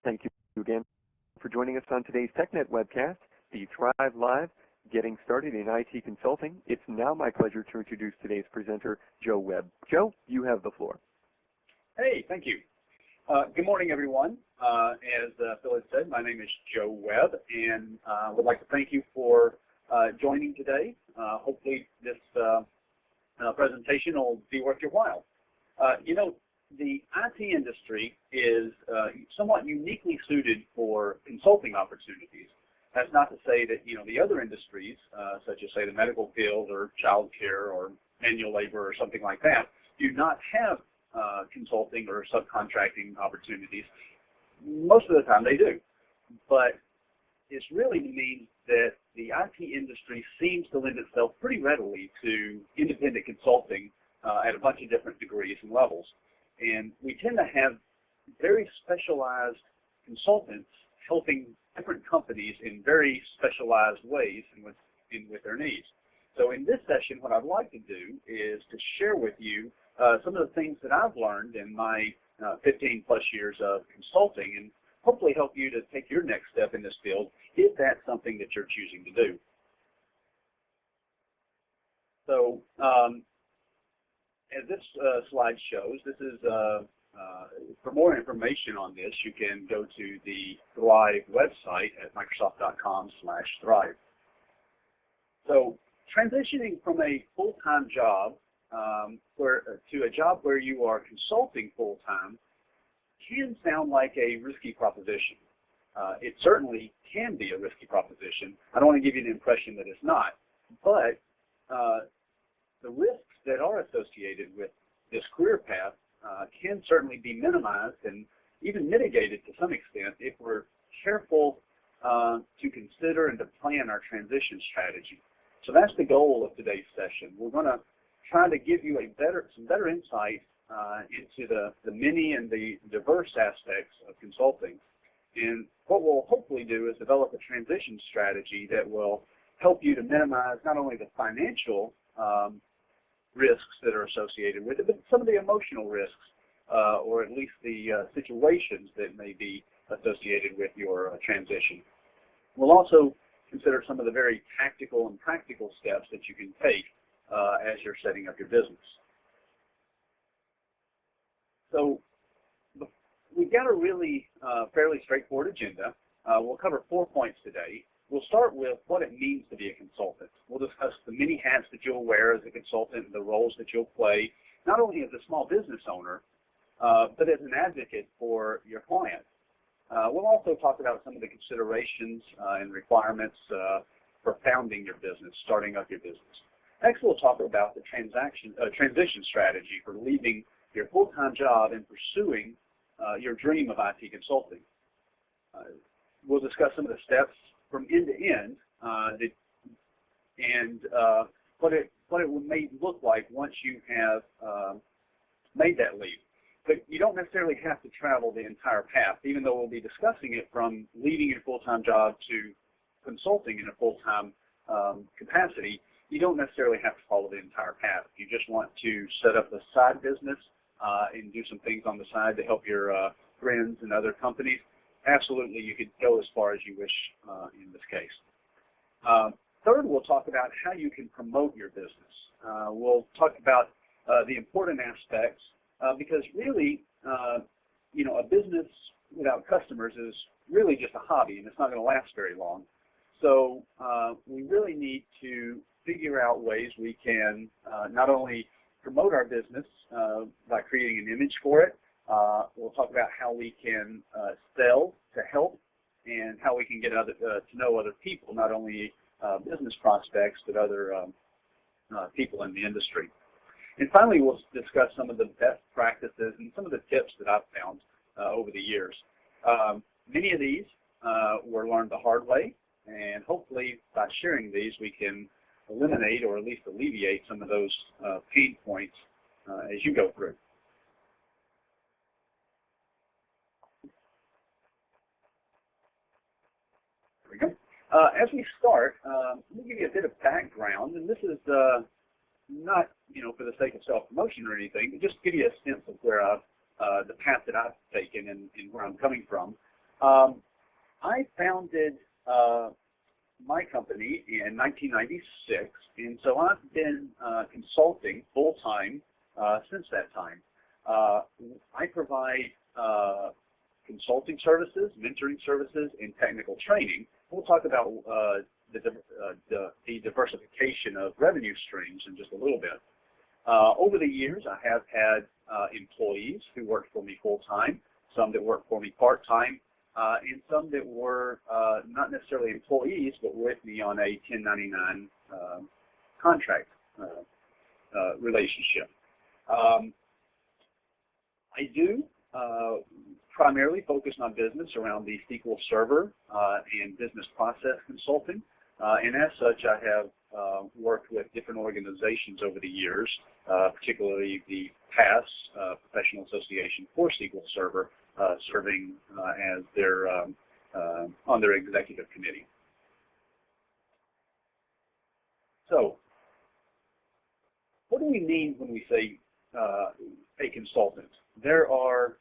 Thank you again for joining us on today's TechNet webcast, the Thrive Live Getting Started in IT Consulting. It's now my pleasure to introduce today's presenter, Joe Webb. Joe, you have the floor. Hey, thank you. Good morning, everyone. As Phil had said, my name is Joe Webb, and I would like to thank you for joining today. Hopefully this presentation will be worth your while. The IT industry is somewhat uniquely suited for consulting opportunities. That's not to say that, the other industries, such as, say, the medical field or child care or manual labor or something like that, do not have consulting or subcontracting opportunities. Most of the time they do. But it really means that the IT industry seems to lend itself pretty readily to independent consulting at a bunch of different degrees and levels. And we tend to have very specialized consultants helping different companies in very specialized ways and with their needs. So in this session, what I'd like to do is to share with you some of the things that I've learned in my 15 plus years of consulting, and hopefully help you to take your next step in this field if that's something that you're choosing to do. So as this slide shows, this is for more information on this, you can go to the Thrive website at microsoft.com/Thrive. So transitioning from a full-time job to a job where you are consulting full-time can sound like a risky proposition. It certainly can be a risky proposition. I don't want to give you the impression that it's not, but the risks that are associated with this career path can certainly be minimized and even mitigated to some extent if we're careful to consider and to plan our transition strategy. So that's the goal of today's session. We're going to try to give you some better insight into the many and the diverse aspects of consulting. And what we'll hopefully do is develop a transition strategy that will help you to minimize not only the financial risks that are associated with it, but some of the emotional risks, or at least the situations that may be associated with your transition. We'll also consider some of the very tactical and practical steps that you can take as you're setting up your business. So we've got a really fairly straightforward agenda. We'll cover 4 points today. We'll start with what it means to be a consultant. We'll discuss the many hats that you'll wear as a consultant and the roles that you'll play, not only as a small business owner, but as an advocate for your client. We'll also talk about some of the considerations and requirements for founding your business, starting up your business. Next, we'll talk about the transition strategy for leaving your full-time job and pursuing your dream of IT consulting. We'll discuss some of the steps from end to end and what it may look like once you have made that leap. But you don't necessarily have to travel the entire path, even though we'll be discussing it from leaving your full-time job to consulting in a full-time capacity. You don't necessarily have to follow the entire path. If you just want to set up a side business and do some things on the side to help your friends and other companies, absolutely you could go as far as you wish in this case. Third, we'll talk about how you can promote your business. We'll talk about the important aspects because really, a business without customers is really just a hobby, and it's not going to last very long. So we really need to figure out ways we can not only promote our business by creating an image for it. We'll talk about how we can sell to help and how we can get to know other people, not only business prospects, but other people in the industry. And finally, we'll discuss some of the best practices and some of the tips that I've found over the years. Many of these were learned the hard way, and hopefully by sharing these, we can eliminate or at least alleviate some of those pain points as you go through. There we go. As we start, let me give you a bit of background, and this is not, for the sake of self-promotion or anything, but just give you a sense of where the path that I've taken and where I'm coming from. I founded my company in 1996, and so I've been consulting full-time since that time. I provide consulting services, mentoring services, and technical training. We'll talk about the diversification of revenue streams in just a little bit. Over the years, I have had employees who worked for me full-time, some that worked for me part-time, and some that were not necessarily employees, but with me on a 1099 contract relationship. I do primarily focus on business around the SQL Server and business process consulting, and as such, I have worked with different organizations over the years, particularly the PAS, Professional Association for SQL Server, serving as their on their executive committee. So, what do we mean when we say a consultant? There are,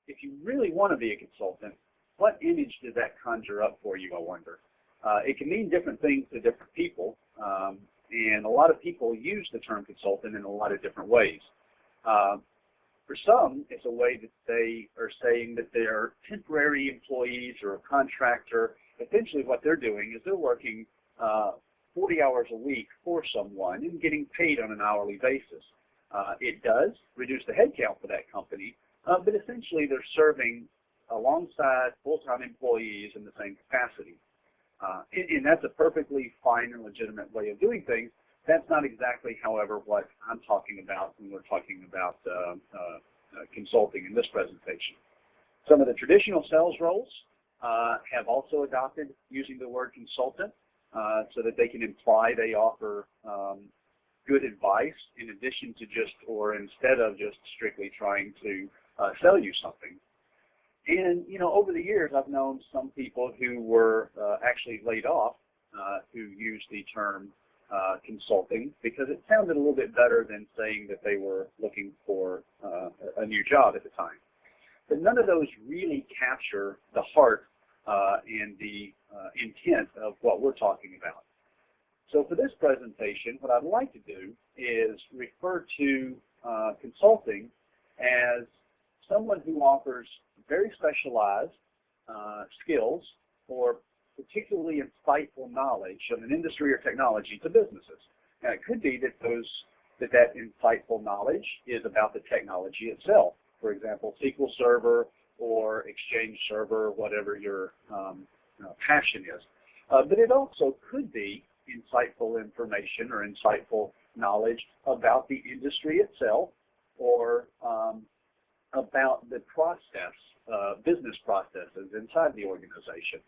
if you really want to be a consultant, what image does that conjure up for you, I wonder? It can mean different things to different people, and a lot of people use the term consultant in a lot of different ways. For some, it's a way that they are saying that they are temporary employees or a contractor. Essentially what they're doing is they're working 40 hours a week for someone and getting paid on an hourly basis. It does reduce the headcount for that company, but essentially they're serving alongside full-time employees in the same capacity. And that's a perfectly fine and legitimate way of doing things. That's not exactly, however, what I'm talking about when we're talking about consulting in this presentation. Some of the traditional sales roles have also adopted using the word consultant so that they can imply they offer good advice in addition to just, or instead of just strictly trying to sell you something. And, you know, over the years, I've known some people who were actually laid off who used the term consulting because it sounded a little bit better than saying that they were looking for a new job at the time. But none of those really capture the heart and the intent of what we're talking about. So for this presentation, what I'd like to do is refer to consulting as someone who offers very specialized skills or particularly insightful knowledge of an industry or technology to businesses. Now, it could be that that insightful knowledge is about the technology itself. For example, SQL Server or Exchange Server, whatever your passion is. But it also could be insightful information or insightful knowledge about the industry itself or about the process, business processes inside the organization.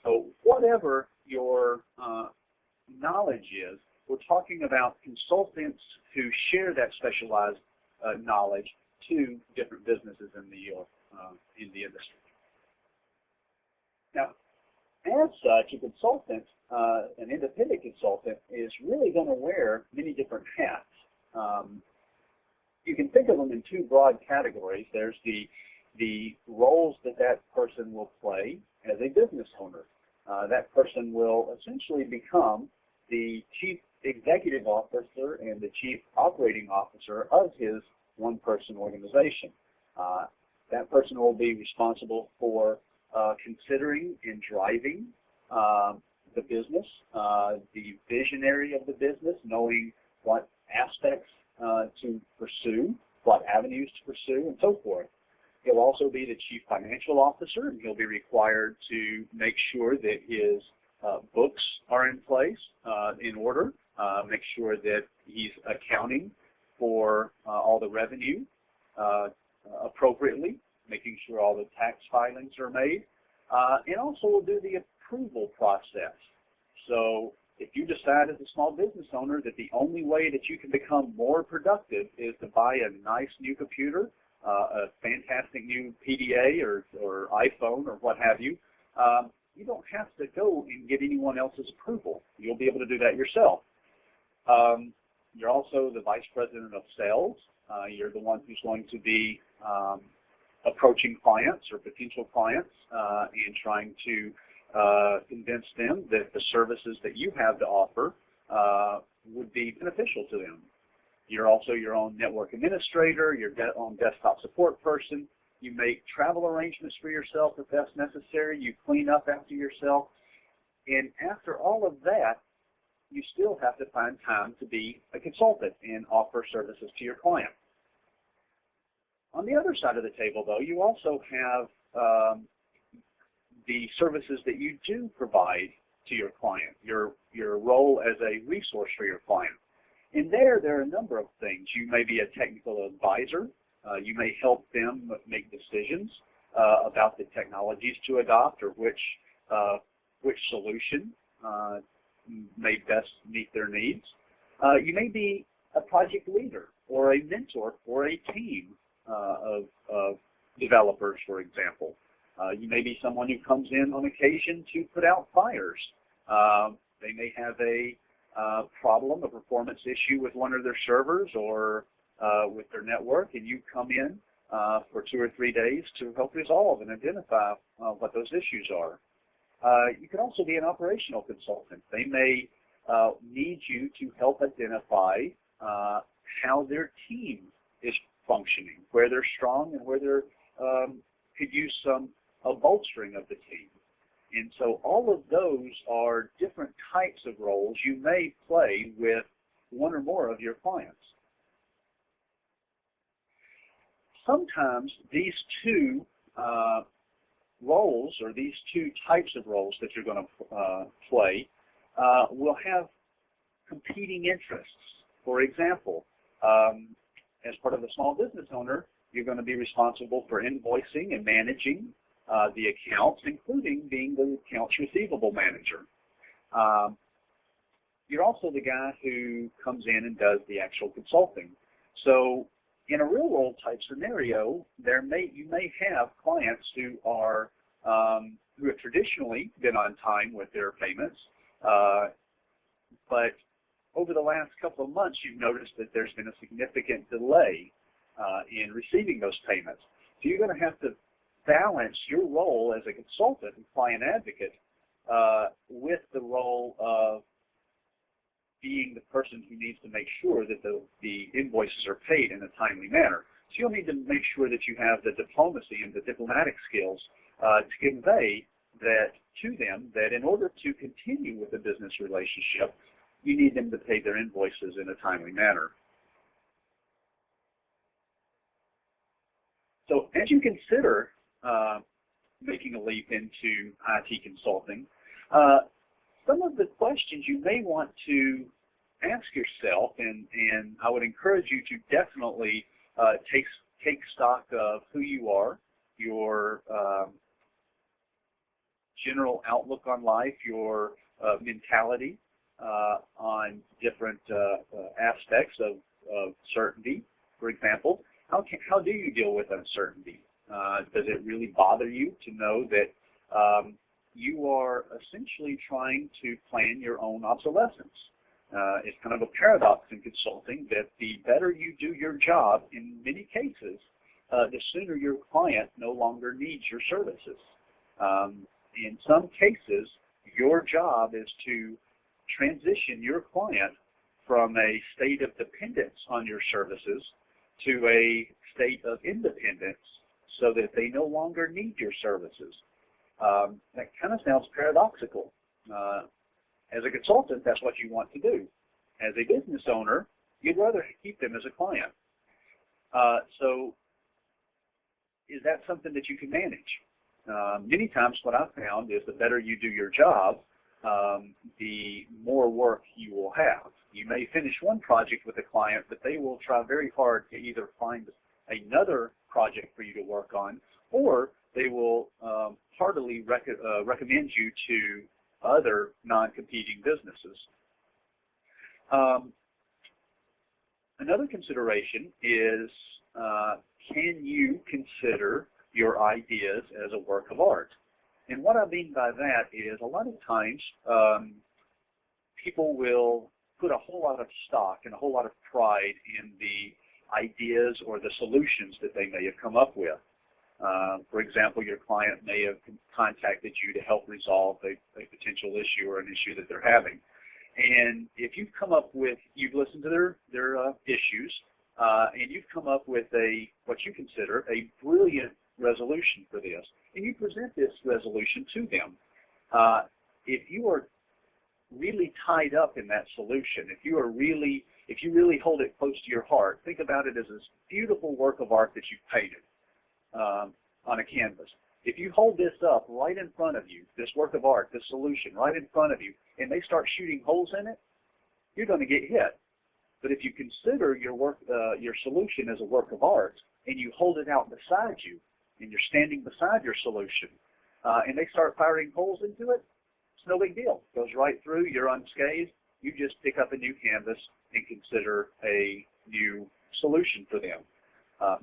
So whatever your knowledge is, we're talking about consultants who share that specialized knowledge to different businesses in the industry. Now, as such, a consultant, an independent consultant, is really going to wear many different hats. You can think of them in two broad categories. There's the roles that person will play as a business owner. That person will essentially become the chief executive officer and the chief operating officer of his one-person organization. That person will be responsible for considering and driving the business, the visionary of the business, knowing what aspects to pursue, what avenues to pursue, and so forth. He'll also be the chief financial officer, and he'll be required to make sure that his books are in place, in order, make sure that he's accounting for all the revenue appropriately, making sure all the tax filings are made, and also will do the approval process. So if you decide as a small business owner that the only way that you can become more productive is to buy a nice new computer, a fantastic new PDA or iPhone or what have you, you don't have to go and get anyone else's approval. You'll be able to do that yourself. You're also the vice president of sales. You're the one who's going to be approaching clients or potential clients and trying to convince them that the services that you have to offer would be beneficial to them. You're also your own network administrator, your own desktop support person. You make travel arrangements for yourself if that's necessary. You clean up after yourself. And after all of that, you still have to find time to be a consultant and offer services to your client. On the other side of the table, though, you also have the services that you do provide to your client, your role as a resource for your client. And there are a number of things. You may be a technical advisor. You may help them make decisions about the technologies to adopt or which solution may best meet their needs. You may be a project leader or a mentor for a team of developers, for example. You may be someone who comes in on occasion to put out fires. They may have a problem, a performance issue with one of their servers or with their network, and you come in for 2 or 3 days to help resolve and identify what those issues are. You can also be an operational consultant. They may need you to help identify how their team is functioning, where they're strong and where they're could use some bolstering of the team. And so all of those are different types of roles you may play with one or more of your clients. Sometimes these two roles, or these two types of roles that you're going to play, will have competing interests. For example, as part of a small business owner, you're going to be responsible for invoicing and managing the accounts, including being the accounts receivable manager. You're also the guy who comes in and does the actual consulting. So in a real world type scenario, you may have clients who are who have traditionally been on time with their payments, but over the last couple of months, you've noticed that there's been a significant delay in receiving those payments. So you're going to have to balance your role as a consultant and client advocate with the role of being the person who needs to make sure that the invoices are paid in a timely manner. So you'll need to make sure that you have the diplomacy and the diplomatic skills to convey that to them that in order to continue with the business relationship, you need them to pay their invoices in a timely manner. So as you consider making a leap into IT consulting, some of the questions you may want to ask yourself, and I would encourage you to definitely take stock of who you are, your general outlook on life, your mentality on different aspects of certainty. For example, how do you deal with uncertainty? Does it really bother you to know that you are essentially trying to plan your own obsolescence? It's kind of a paradox in consulting that the better you do your job, in many cases, the sooner your client no longer needs your services. In some cases, your job is to transition your client from a state of dependence on your services to a state of independence so that they no longer need your services. That kind of sounds paradoxical. As a consultant, that's what you want to do. As a business owner, you'd rather keep them as a client. So is that something that you can manage? Many times what I've found is the better you do your job, the more work you will have. You may finish one project with a client, but they will try very hard to either find another project for you to work on, or they will heartily recommend you to other non-competing businesses. Another consideration is, can you consider your ideas as a work of art? And what I mean by that is a lot of times people will put a whole lot of stock and a whole lot of pride in the ideas or the solutions that they may have come up with. For example, your client may have contacted you to help resolve a potential issue or an issue that they're having. And if you've come up with, you've listened to their issues, and you've come up with what you consider a brilliant resolution for this, and you present this resolution to them. If you are really tied up in that solution, if you really hold it close to your heart, think about it as this beautiful work of art that you've painted on a canvas. If you hold this up right in front of you, this work of art, this solution right in front of you, and they start shooting holes in it, you're going to get hit. But if you consider your solution as a work of art, and you hold it out beside you, and you're standing beside your solution, and they start firing holes into it, it's no big deal. It goes right through, you're unscathed, you just pick up a new canvas and consider a new solution for them.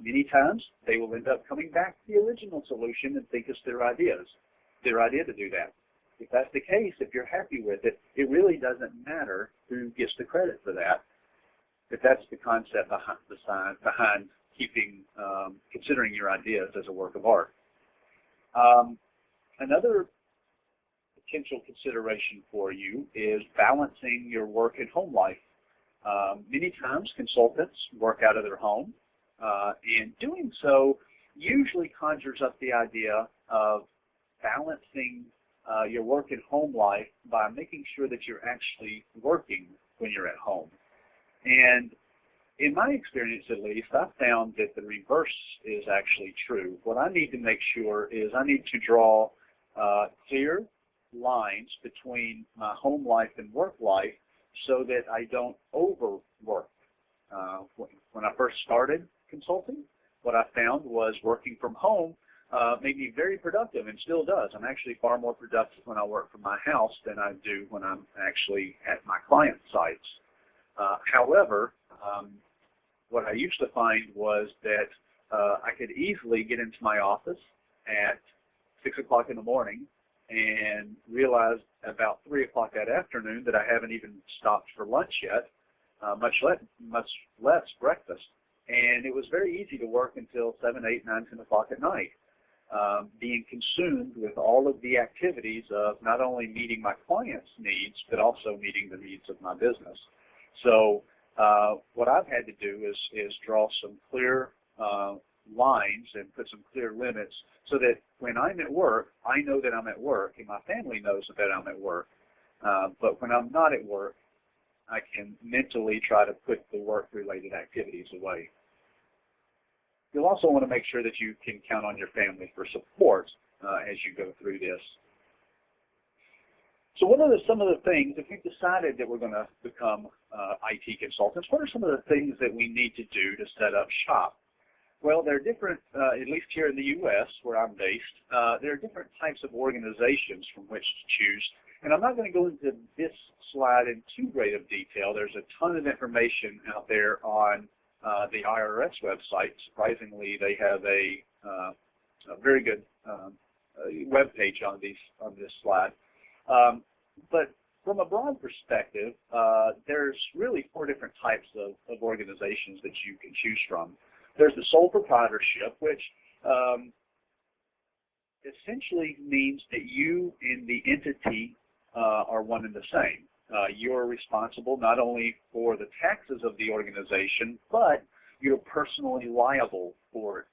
Many times, they will end up coming back to the original solution and think it's their idea to do that. If that's the case, if you're happy with it, it really doesn't matter who gets the credit for that. If that's the concept behind keeping, considering your ideas as a work of art. Another potential consideration for you is balancing your work and home life. Many times, consultants work out of their home. And doing so usually conjures up the idea of balancing your work and home life by making sure that you're actually working when you're at home. And in my experience, at least, I've found that the reverse is actually true. What I need to make sure is I need to draw clear lines between my home life and work life so that I don't overwork. When I first started consulting, what I found was working from home made me very productive, and still does. I'm actually far more productive when I work from my house than I do when I'm actually at my client sites. However, what I used to find was that I could easily get into my office at 6 o'clock in the morning and realize about 3 o'clock that afternoon that I haven't even stopped for lunch yet, much less breakfast. And it was very easy to work until 7, 8, 9, 10 o'clock at night, being consumed with all of the activities of not only meeting my clients' needs, but also meeting the needs of my business. So what I've had to do is draw some clear lines and put some clear limits so that when I'm at work, I know that I'm at work, and my family knows that I'm at work. But when I'm not at work, I can mentally try to put the work-related activities away. You'll also want to make sure that you can count on your family for support as you go through this. So what are some of the things, if we've decided that we're going to become IT consultants, what are some of the things that we need to do to set up shop? Well, there are different, at least here in the U.S., where I'm based, there are different types of organizations from which to choose. And I'm not going to go into this slide in too great of detail. There's a ton of information out there on the IRS website. Surprisingly, they have a very good web page on this slide. But from a broad perspective, there's really 4 different types of organizations that you can choose from. There's the sole proprietorship, which essentially means that you and the entity are one and the same. You're responsible not only for the taxes of the organization, but you're personally liable for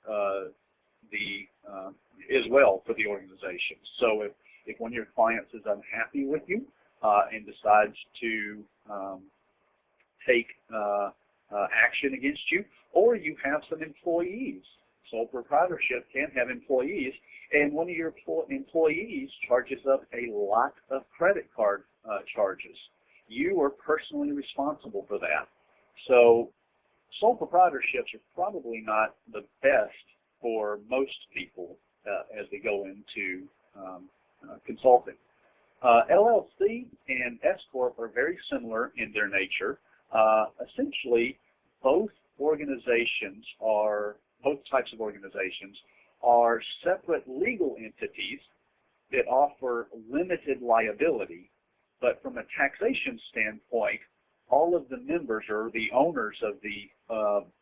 as well for the organization. So if one of your clients is unhappy with you and decides to take action against you, or you have some employees, sole proprietorship can have employees, and one of your employees charges up a lot of credit card charges. You are personally responsible for that. So sole proprietorships are probably not the best for most people as they go into consulting. LLC and S Corp are very similar in their nature. Essentially, both types of organizations are separate legal entities that offer limited liability, but from a taxation standpoint, all of the members or the owners of the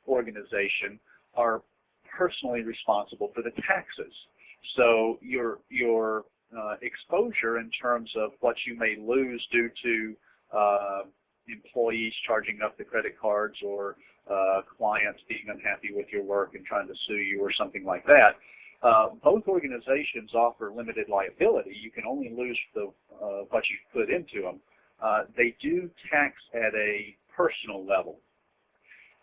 organization are personally responsible for the taxes. So your exposure in terms of what you may lose due to employees charging up the credit cards or clients being unhappy with your work and trying to sue you or something like that. Both organizations offer limited liability. You can only lose what you've put into them. They do tax at a personal level.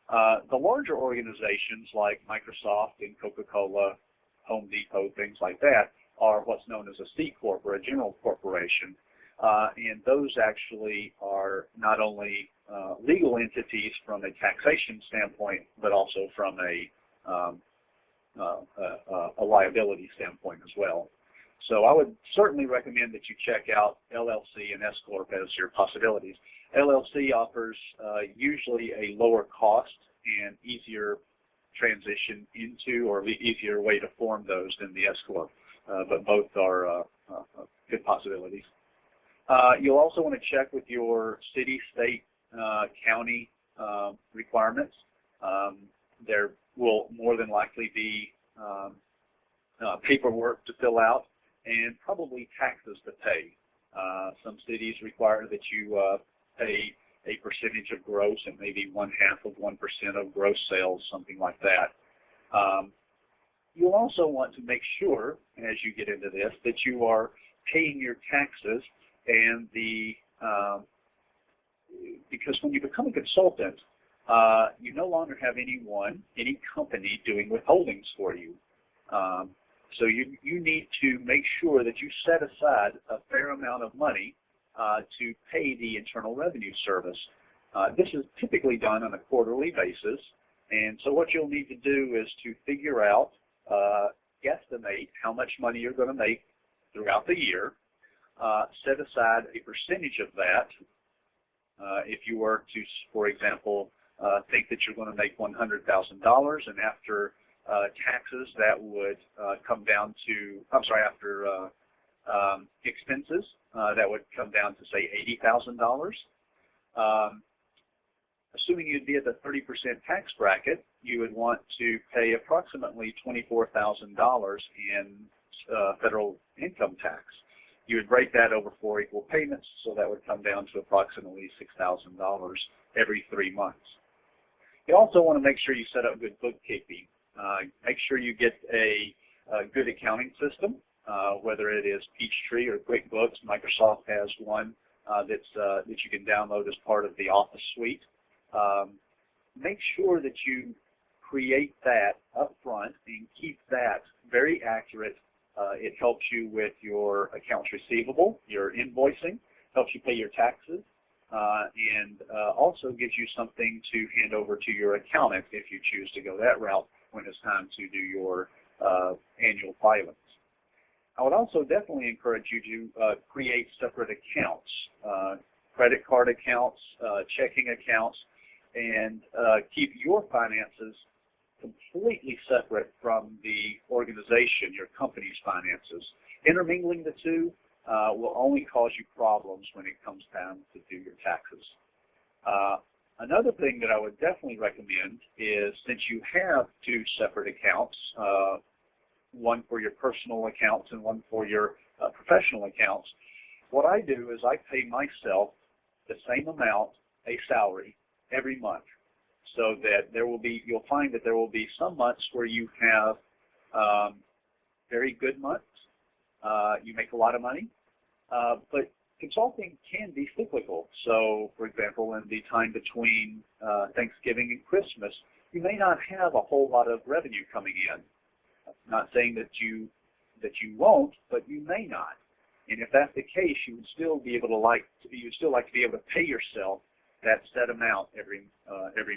The larger organizations like Microsoft and Coca-Cola, Home Depot, things like that, are what's known as a C Corp or a general corporation. And those actually are not only legal entities from a taxation standpoint, but also from a liability standpoint as well. So I would certainly recommend that you check out LLC and S Corp as your possibilities. LLC offers usually a lower cost and easier transition into, or easier way to form those than the S Corp, but both are good possibilities. You'll also want to check with your city, state, county requirements. There will more than likely be paperwork to fill out and probably taxes to pay. Some cities require that you pay a percentage of gross, and maybe 1/2 of 1% of gross sales, something like that. You'll also want to make sure, as you get into this, that you are paying your taxes, and because when you become a consultant, you no longer have any company doing withholdings for you. So you need to make sure that you set aside a fair amount of money to pay the Internal Revenue Service. This is typically done on a quarterly basis, and so what you'll need to do is to figure out, guesstimate how much money you're going to make throughout the year, set aside a percentage of that. If you were to, for example, think that you're going to make $100,000, and after taxes, that would come down to, after expenses, that would come down to, say, $80,000. Assuming you'd be at the 30% tax bracket, you would want to pay approximately $24,000 in federal income tax. You would break that over 4 equal payments, so that would come down to approximately $6,000 every 3 months. You also want to make sure you set up good bookkeeping. Make sure you get a good accounting system, whether it is Peachtree or QuickBooks. Microsoft has one that you can download as part of the Office suite. Make sure that you create that up front and keep that very accurate. It helps you with your accounts receivable, your invoicing, helps you pay your taxes, and also gives you something to hand over to your accountant if you choose to go that route when it's time to do your annual filings. I would also definitely encourage you to create separate accounts, credit card accounts, checking accounts, and keep your finances completely separate from the organization, your company's finances. Intermingling the two will only cause you problems when it comes time to do your taxes. Another thing that I would definitely recommend is, since you have 2 separate accounts, one for your personal accounts and one for your professional accounts, what I do is I pay myself the same amount, a salary, every month, so that you'll find that there will be some months where you have very good months, you make a lot of money, but consulting can be cyclical. So, for example, in the time between Thanksgiving and Christmas, you may not have a whole lot of revenue coming in. I'm not saying that you won't, but you may not. And if that's the case, you would still like to be able to pay yourself that set amount every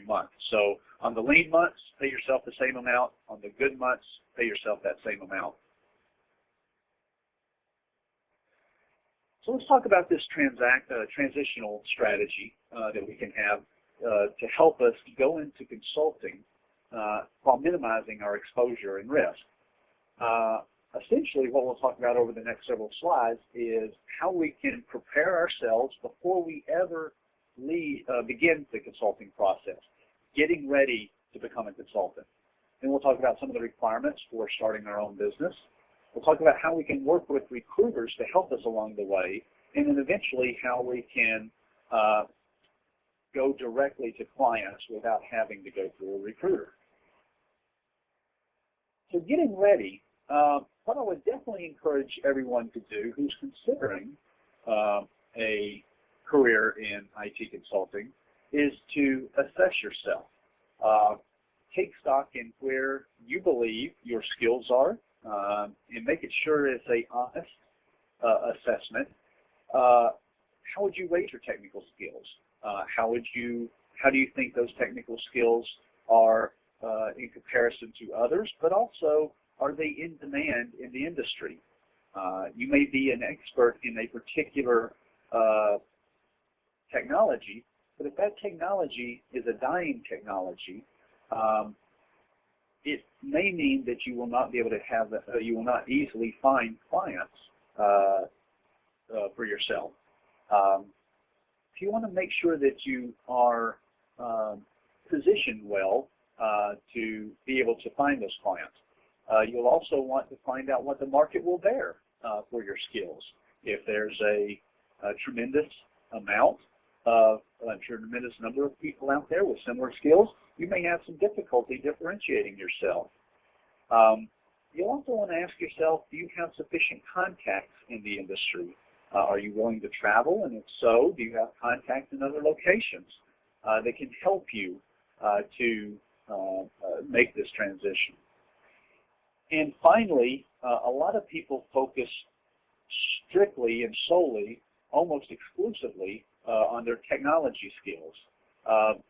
month. So on the lean months, pay yourself the same amount. On the good months, pay yourself that same amount. So let's talk about this transitional strategy that we can have to help us go into consulting while minimizing our exposure and risk. Essentially, what we'll talk about over the next several slides is how we can prepare ourselves before we ever begin the consulting process, getting ready to become a consultant. Then we'll talk about some of the requirements for starting our own business. We'll talk about how we can work with recruiters to help us along the way, and then eventually how we can go directly to clients without having to go through a recruiter. So getting ready, what I would definitely encourage everyone to do who's considering a career in IT consulting is to assess yourself. Take stock in where you believe your skills are, and make it sure it's a honest assessment. How would you rate your technical skills? How do you think those technical skills are in comparison to others, but also are they in demand in the industry? You may be an expert in a particular technology, but if that technology is a dying technology, it may mean that you will not be able to have, you will not easily find clients for yourself. If you want to make sure that you are positioned well to be able to find those clients, you'll also want to find out what the market will bear for your skills. If there's a tremendous number of people out there with similar skills, you may have some difficulty differentiating yourself. You'll also want to ask yourself, do you have sufficient contacts in the industry? Are you willing to travel? And if so, do you have contacts in other locations that can help you to make this transition? And finally, a lot of people focus strictly and solely, almost exclusively, on their technology skills.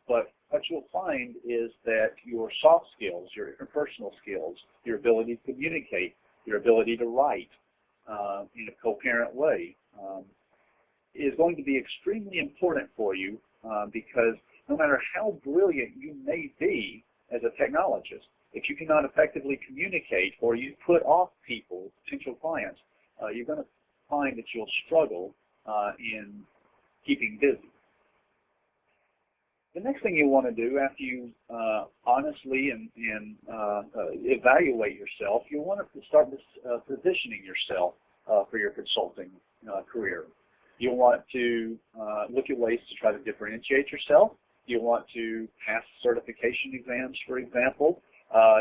But what you'll find is that your soft skills, your interpersonal skills, your ability to communicate, your ability to write in a coherent way is going to be extremely important for you because no matter how brilliant you may be as a technologist, if you cannot effectively communicate or you put off people, potential clients, you're going to find that you'll struggle in keeping busy. The next thing you want to do after you honestly and evaluate yourself, you'll want to start positioning yourself for your consulting career. You'll want to look at ways to try to differentiate yourself. You'll want to pass certification exams, for example.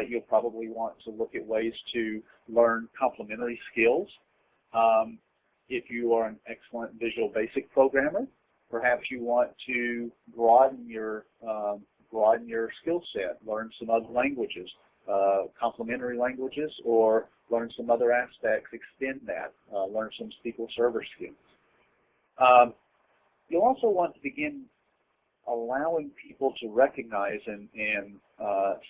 You'll probably want to look at ways to learn complementary skills. If you are an excellent Visual Basic programmer, perhaps you want to broaden your skill set, learn some other languages, complementary languages, or learn some other aspects, extend that, learn some SQL Server skills. You'll also want to begin allowing people to recognize and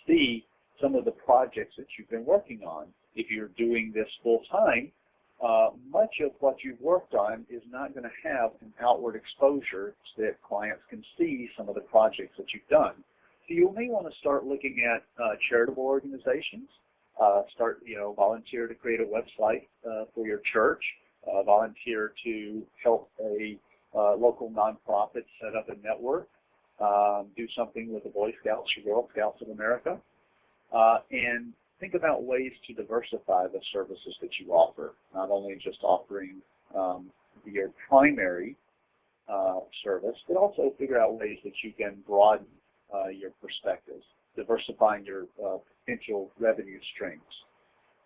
see some of the projects that you've been working on. If you're doing this full time, much of what you've worked on is not going to have an outward exposure so that clients can see some of the projects that you've done. So you may want to start looking at charitable organizations, volunteer to create a website for your church, volunteer to help a local nonprofit set up a network, do something with the Boy Scouts or Girl Scouts of America, and think about ways to diversify the services that you offer, not only just offering your primary service, but also figure out ways that you can broaden your perspectives, diversifying your potential revenue streams.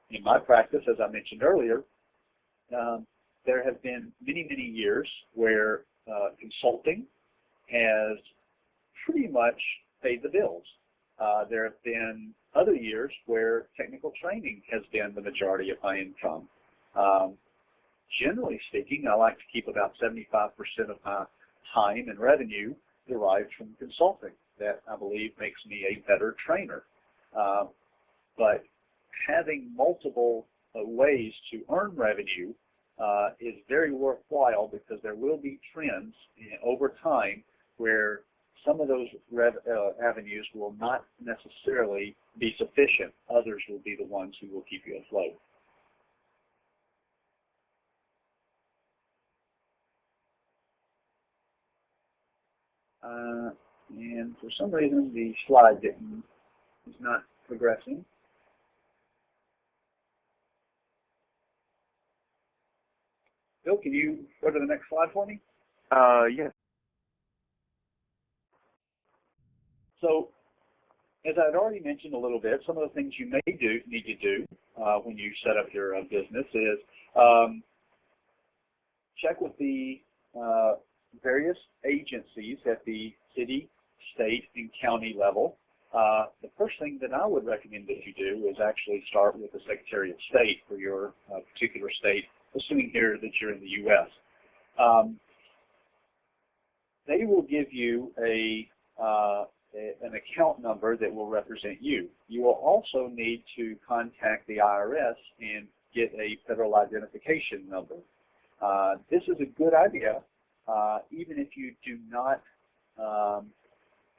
In my practice, as I mentioned earlier, there have been many, many years where consulting has pretty much paid the bills. There have been other years where technical training has been the majority of my income. Generally speaking, I like to keep about 75% of my time and revenue derived from consulting. That, I believe, makes me a better trainer. But having multiple ways to earn revenue is very worthwhile because there will be trends over time where some of those avenues will not necessarily be sufficient. Others will be the ones who will keep you afloat. And for some reason, the slide is not progressing. Bill, can you go to the next slide for me? Yes. So, as I had already mentioned a little bit, some of the things you may need to do when you set up your business is check with the various agencies at the city, state, and county level. The first thing that I would recommend that you do is actually start with the Secretary of State for your particular state, assuming here that you're in the U.S. They will give you an account number that will represent you. You will also need to contact the IRS and get a federal identification number. This is a good idea, even if you do not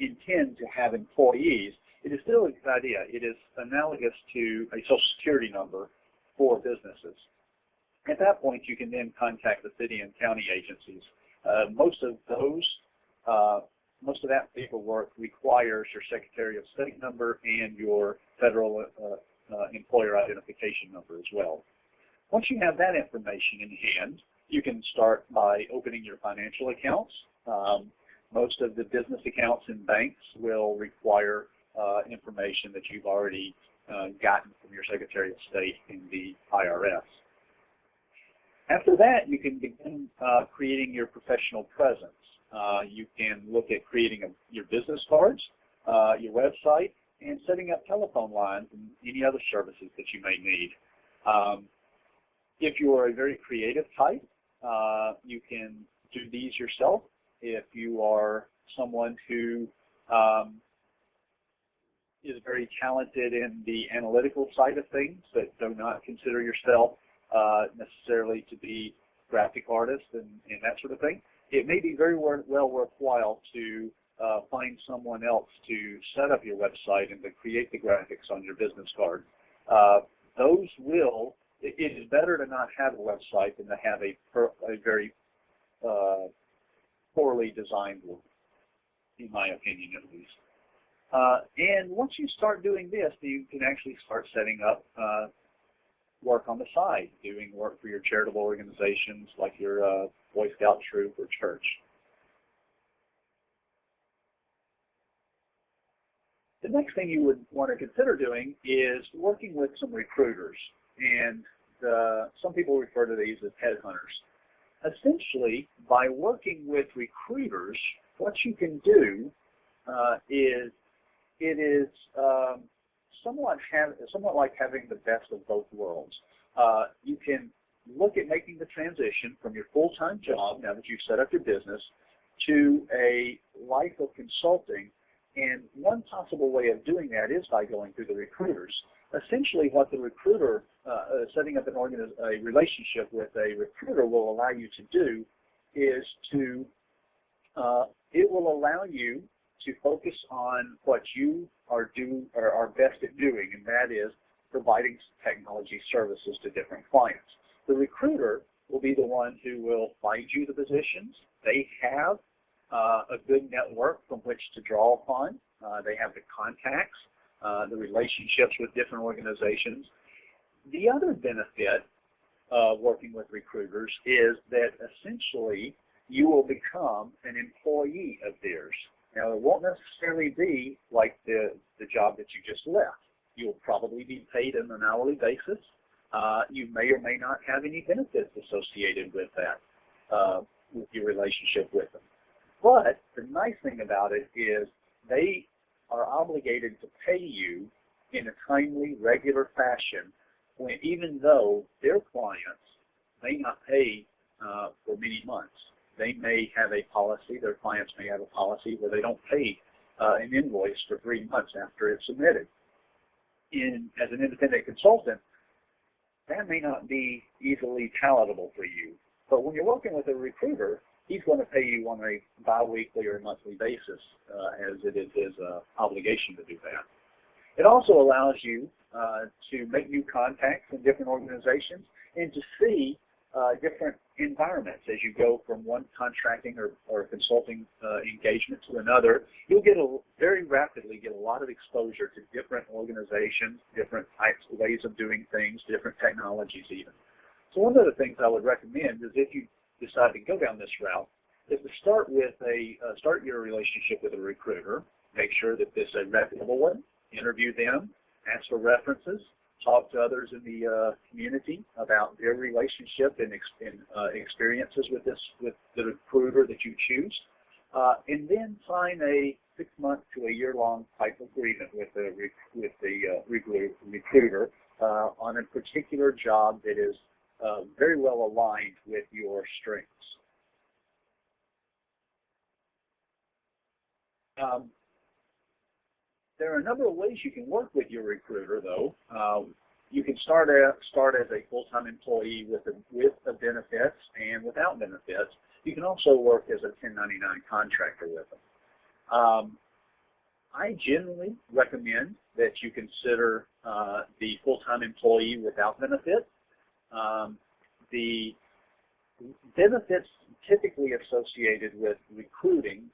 intend to have employees. It is still a good idea. It is analogous to a Social Security number for businesses. At that point, you can then contact the city and county agencies. Most of that paperwork requires your Secretary of State number and your federal employer identification number as well. Once you have that information in hand, you can start by opening your financial accounts. Most of the business accounts in banks will require information that you've already gotten from your Secretary of State and the IRS. After that, you can begin creating your professional presence. You can look at creating your business cards, your website, and setting up telephone lines and any other services that you may need. If you are a very creative type, you can do these yourself. If you are someone who is very talented in the analytical side of things, but do not consider yourself necessarily to be graphic artists and that sort of thing, it may be very well worthwhile to find someone else to set up your website and to create the graphics on your business card. It is better to not have a website than to have a very poorly designed one, in my opinion at least. And once you start doing this, you can actually start setting up work on the side, doing work for your charitable organizations like your Boy Scout troop or church. The next thing you would want to consider doing is working with some recruiters, and some people refer to these as headhunters. Essentially, by working with recruiters, what you can do is it is somewhat like having the best of both worlds. You can look at making the transition from your full-time job, now that you've set up your business, to a life of consulting. And one possible way of doing that is by going through the recruiters. Essentially, what the recruiter, setting up a relationship with a recruiter will allow you to do is it will allow you to focus on what you are best at doing, and that is providing technology services to different clients. The recruiter will be the one who will find you the positions. They have a good network from which to draw upon. They have the contacts, the relationships with different organizations. The other benefit of working with recruiters is that essentially you will become an employee of theirs. Now, it won't necessarily be like the job that you just left. You'll probably be paid on an hourly basis. You may or may not have any benefits associated with that, with your relationship with them. But the nice thing about it is they are obligated to pay you in a timely, regular fashion, even though their clients may not pay for many months. They may have a policy, their clients may have a policy where they don't pay an invoice for 3 months after it's submitted. As an independent consultant, that may not be easily palatable for you. But when you're working with a recruiter, he's going to pay you on a bi-weekly or monthly basis, as it is his obligation to do that. It also allows you to make new contacts in different organizations and to see different environments as you go from one contracting or consulting engagement to another. You'll very rapidly get a lot of exposure to different organizations, different types of ways of doing things, different technologies even. So one of the things I would recommend is if you decide to go down this route, is to start your relationship with a recruiter. Make sure that this is a reputable one. Interview them, ask for references, talk to others in the community about their relationship and experiences with the recruiter that you choose, and then sign a 6-month to a year-long type agreement with the recruiter on a particular job that is very well aligned with your strengths. There are a number of ways you can work with your recruiter, though. You can start as a full-time employee with the benefits and without benefits. You can also work as a 1099 contractor with them. I generally recommend that you consider the full-time employee without benefits. The benefits typically associated with recruiting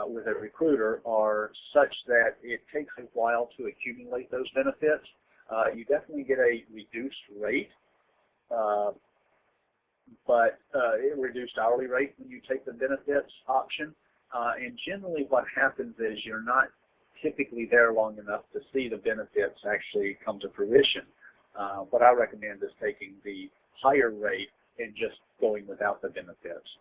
with a recruiter are such that it takes a while to accumulate those benefits. You definitely get a reduced rate, but a reduced hourly rate when you take the benefits option. And generally what happens is you're not typically there long enough to see the benefits actually come to fruition. What I recommend is taking the higher rate and just going without the benefits.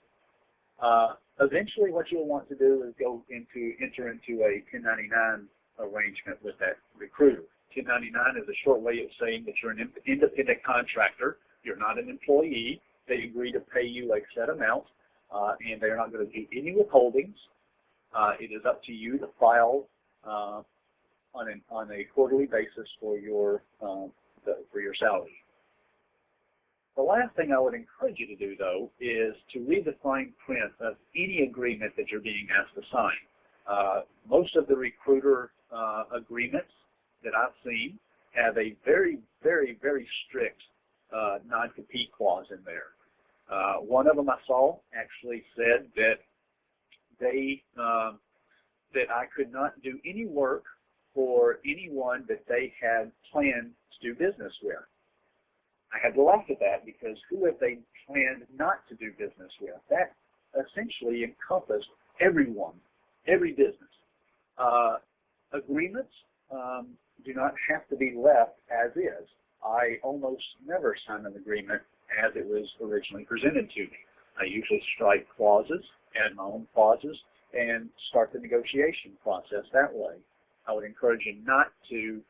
Eventually what you'll want to do is enter into a 1099 arrangement with that recruiter. 1099 is a short way of saying that you're an independent contractor. You're not an employee. They agree to pay you a set amount, and they're not going to do any withholdings. It is up to you to file on a quarterly basis for your salary. The last thing I would encourage you to do, though, is to read the fine print of any agreement that you're being asked to sign. Most of the recruiter agreements that I've seen have a very, very, very strict non-compete clause in there. One of them I saw actually said that that I could not do any work for anyone that they had planned to do business with. I had to laugh at that because who have they planned not to do business with? That essentially encompassed everyone, every business. Agreements do not have to be left as is. I almost never sign an agreement as it was originally presented to me. I usually strike clauses, add my own clauses, and start the negotiation process that way. I would encourage you not to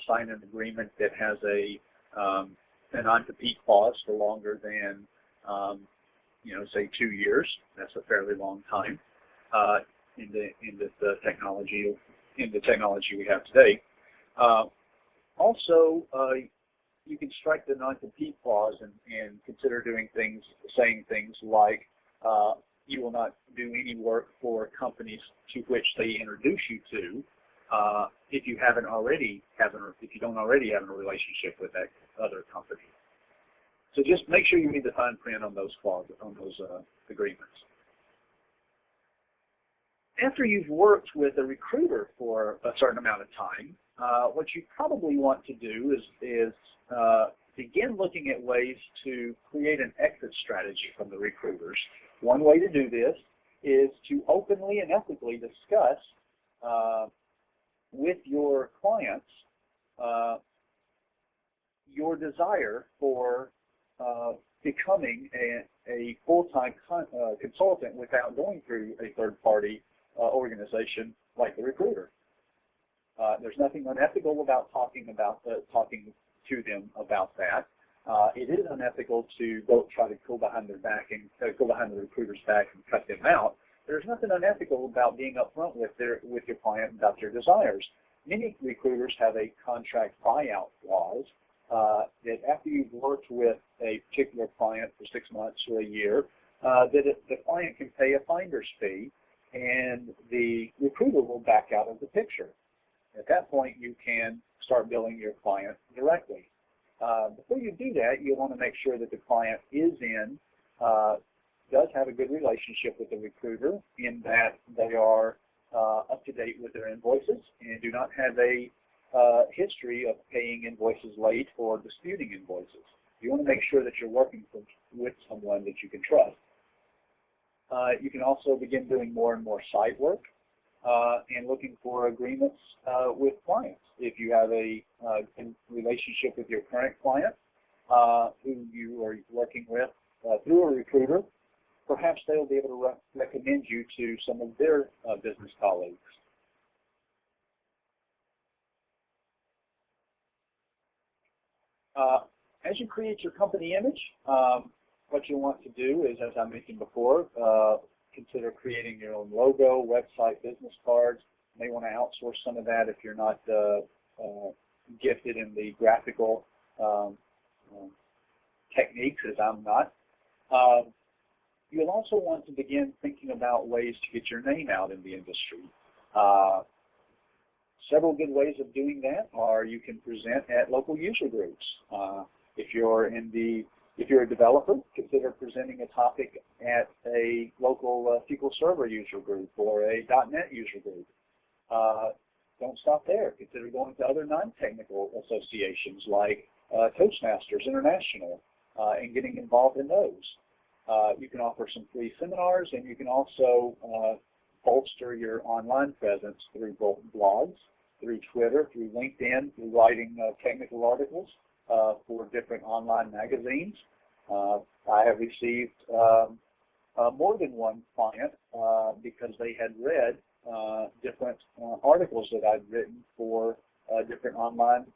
sign an agreement that has a non-compete clause for longer than, say 2 years. That's a fairly long time in the technology we have today. Also, you can strike the non-compete clause and consider saying things like you will not do any work for companies to which they introduce you to if you don't already have a relationship with that other company. So just make sure you read the fine print on those clauses, on those agreements. After you've worked with a recruiter for a certain amount of time, what you probably want to do is begin looking at ways to create an exit strategy from the recruiters. One way to do this is to openly and ethically discuss with your clients your desire for becoming a full-time consultant without going through a third-party organization like the recruiter. There's nothing unethical about talking to them about that. It is unethical to try to go behind their back and go behind the recruiter's back and cut them out. There's nothing unethical about being upfront with your client about their desires. Many recruiters have a contract buyout clause that after you've worked with a particular client for 6 months or a year, the client can pay a finder's fee and the recruiter will back out of the picture. At that point, you can start billing your client directly. Before you do that, you want to make sure that the client does have a good relationship with the recruiter, in that they are up to date with their invoices and do not have a history of paying invoices late or disputing invoices. You want to make sure that you're working with someone that you can trust. You can also begin doing more and more site work and looking for agreements with clients. If you have a relationship with your current client who you are working with through a recruiter, perhaps they'll be able to recommend you to some of their business colleagues. As you create your company image, what you'll want to do is, as I mentioned before, consider creating your own logo, website, business cards. You may want to outsource some of that if you're not gifted in the graphical techniques, as I'm not. You'll also want to begin thinking about ways to get your name out in the industry. Several good ways of doing that are you can present at local user groups. If you're a developer, consider presenting a topic at a local SQL Server user group or a .NET user group. Don't stop there. Consider going to other non-technical associations like Toastmasters International and getting involved in those. You can offer some free seminars, and you can also bolster your online presence through both blogs, through Twitter, through LinkedIn, through writing technical articles for different online magazines. I have received more than one client because they had read different articles that I'd written for different online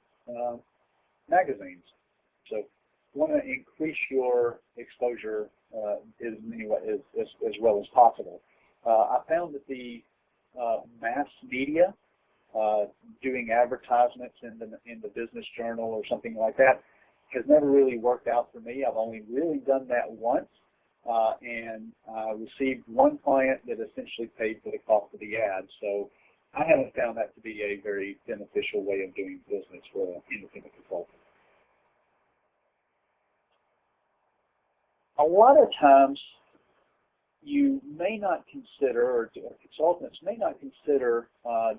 magazines. So you want to increase your exposure as well as possible. I found that the mass media, doing advertisements in the business journal or something like that, has never really worked out for me. I've only really done that once, and I received one client that essentially paid for the cost of the ad. So I haven't found that to be a very beneficial way of doing business for an independent consultant. A lot of times, you may not consider, or consultants may not consider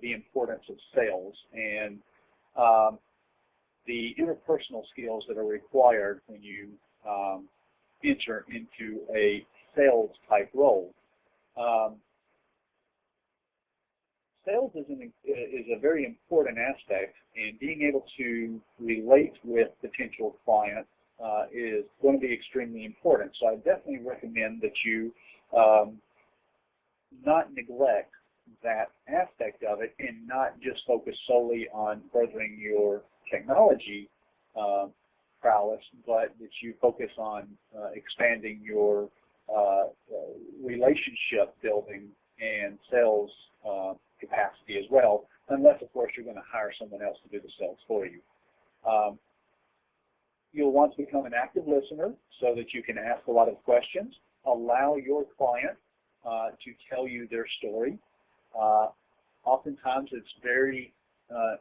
the importance of sales and the interpersonal skills that are required when you enter into a sales type role. Sales is a very important aspect, and being able to relate with potential clients is going to be extremely important. So I definitely recommend that you not neglect that aspect of it and not just focus solely on furthering your technology prowess, but that you focus on expanding your relationship building and sales capacity as well, unless, of course, you're going to hire someone else to do the sales for you. You'll want to become an active listener so that you can ask a lot of questions. Allow your client to tell you their story. Oftentimes it's very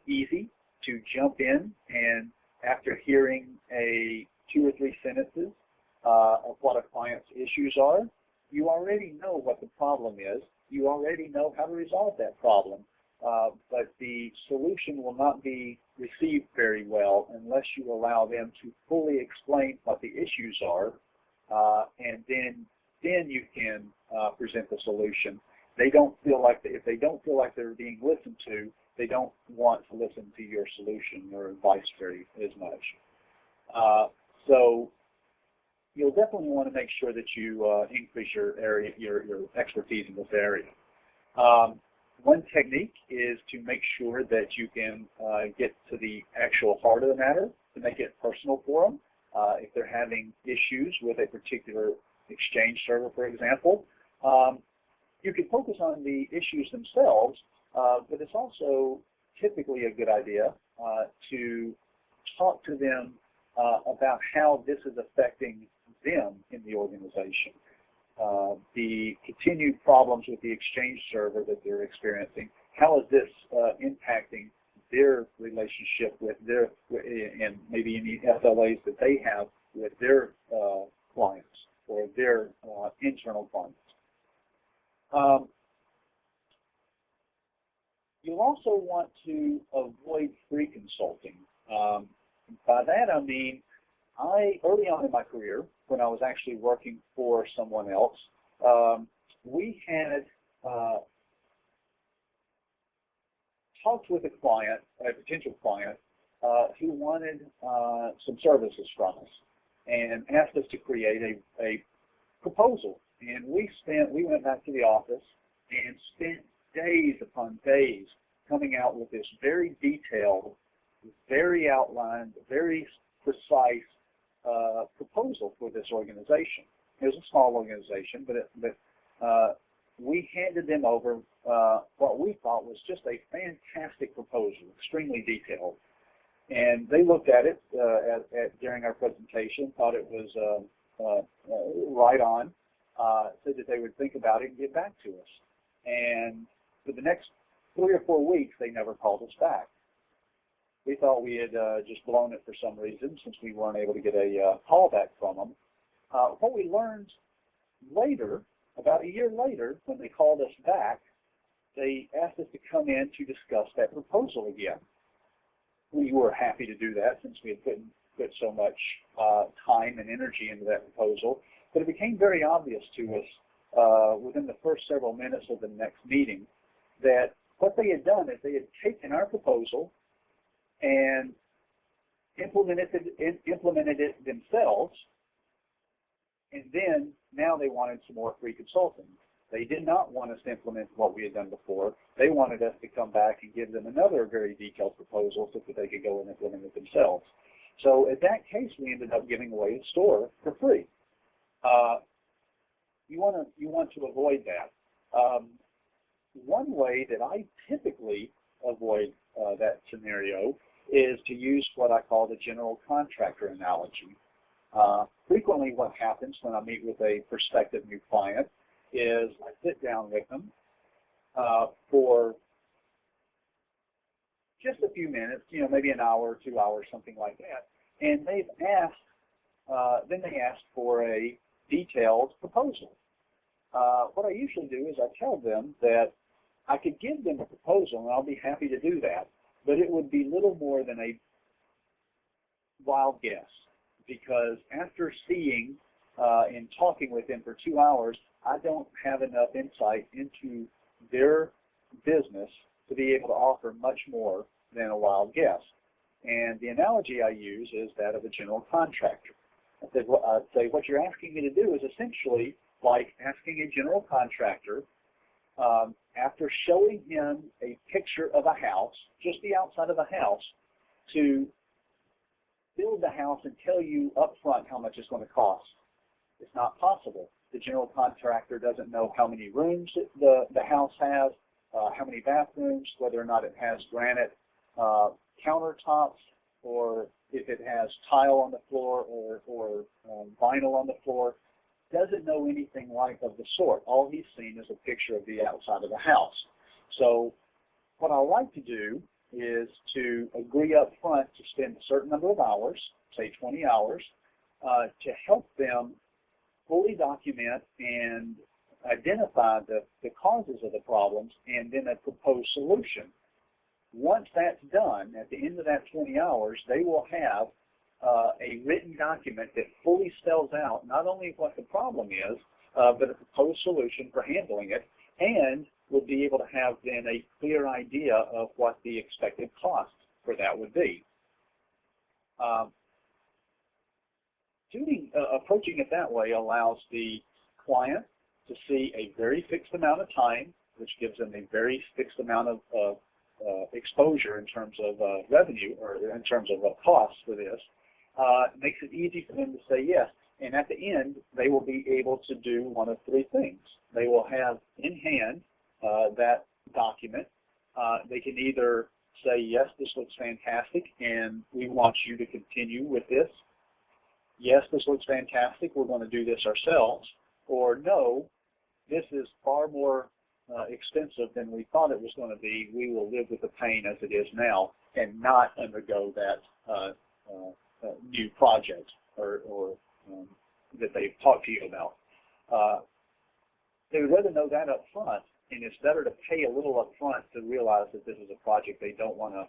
easy to jump in, and after hearing 2 or 3 sentences of what a client's issues are, you already know what the problem is. You already know how to resolve that problem. But the solution will not be received very well unless you allow them to fully explain what the issues are, and then you can present the solution. They don't feel like if they don't feel like they're being listened to, they don't want to listen to your solution or advice very as much. So you'll definitely want to make sure that you increase your expertise in this area. One technique is to make sure that you can get to the actual heart of the matter, to make it personal for them. If they're having issues with a particular Exchange server, for example, you can focus on the issues themselves, but it's also typically a good idea to talk to them about how this is affecting them in the organization. The continued problems with the Exchange server that they're experiencing, how is this impacting their relationship with their, and maybe any SLAs that they have with their clients or their internal clients. You'll also want to avoid free consulting. By that I mean, early on in my career, when I was actually working for someone else, we had talked with a client, a potential client, who wanted some services from us and asked us to create a proposal. And we went back to the office and spent days upon days coming out with this very detailed, very outlined, very precise proposal for this organization. It was a small organization, but we handed them over what we thought was just a fantastic proposal, extremely detailed. And they looked at it during our presentation, thought it was right on, said that they would think about it and get back to us. And for the next 3 or 4 weeks, they never called us back. We thought we had just blown it for some reason, since we weren't able to get a call back from them. What we learned later, about a year later, when they called us back, they asked us to come in to discuss that proposal again. We were happy to do that, since we had put so much time and energy into that proposal. But it became very obvious to us within the first several minutes of the next meeting that what they had done is they had taken our proposal and implemented it themselves, and then now they wanted some more free consulting. They did not want us to implement what we had done before. They wanted us to come back and give them another very detailed proposal so that they could go and implement it themselves. So in that case, we ended up giving away the store for free. You want to avoid that. One way that I typically avoid that scenario is to use what I call the general contractor analogy. Frequently what happens when I meet with a prospective new client is I sit down with them for just a few minutes, maybe an hour, 2 hours, something like that, and they've asked, then they ask for a detailed proposal. What I usually do is I tell them that I could give them a proposal, and I'll be happy to do that, but it would be little more than a wild guess, because after seeing and talking with them for 2 hours, I don't have enough insight into their business to be able to offer much more than a wild guess. And the analogy I use is that of a general contractor. I'd say what you're asking me to do is essentially like asking a general contractor, after showing him a picture of a house, just the outside of a house, to build the house and tell you up front how much it's going to cost. It's not possible. The general contractor doesn't know how many rooms the house has, how many bathrooms, whether or not it has granite countertops, or if it has tile on the floor or vinyl on the floor. Doesn't know anything of the sort. All he's seen is a picture of the outside of the house. So what I like to do is to agree up front to spend a certain number of hours, say 20 hours, to help them fully document and identify the causes of the problems and then a proposed solution. Once that's done, at the end of that 20 hours, they will have a written document that fully spells out not only what the problem is, but a proposed solution for handling it, and will be able to have then a clear idea of what the expected cost for that would be. Approaching it that way allows the client to see a very fixed amount of time, which gives them a very fixed amount of exposure in terms of revenue, or in terms of costs for this. Makes it easy for them to say yes. And at the end, they will be able to do one of three things. They will have in hand that document. They can either say, yes, this looks fantastic, and we want you to continue with this. Yes, this looks fantastic, we're going to do this ourselves. Or no, this is far more expensive than we thought it was going to be, we will live with the pain as it is now and not undergo that new project or that they've talked to you about. They would rather know that up front, and it's better to pay a little up front to realize that this is a project they don't want to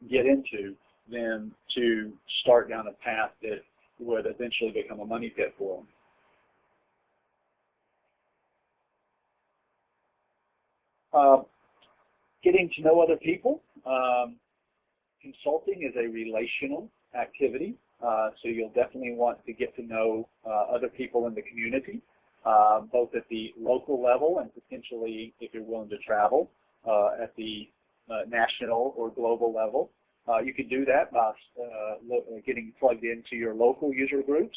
get into than to start down a path that would eventually become a money pit for them. Getting to know other people. Consulting is a relational activity, so you'll definitely want to get to know other people in the community, both at the local level and potentially, if you're willing to travel, at the national or global level. You can do that by getting plugged into your local user groups,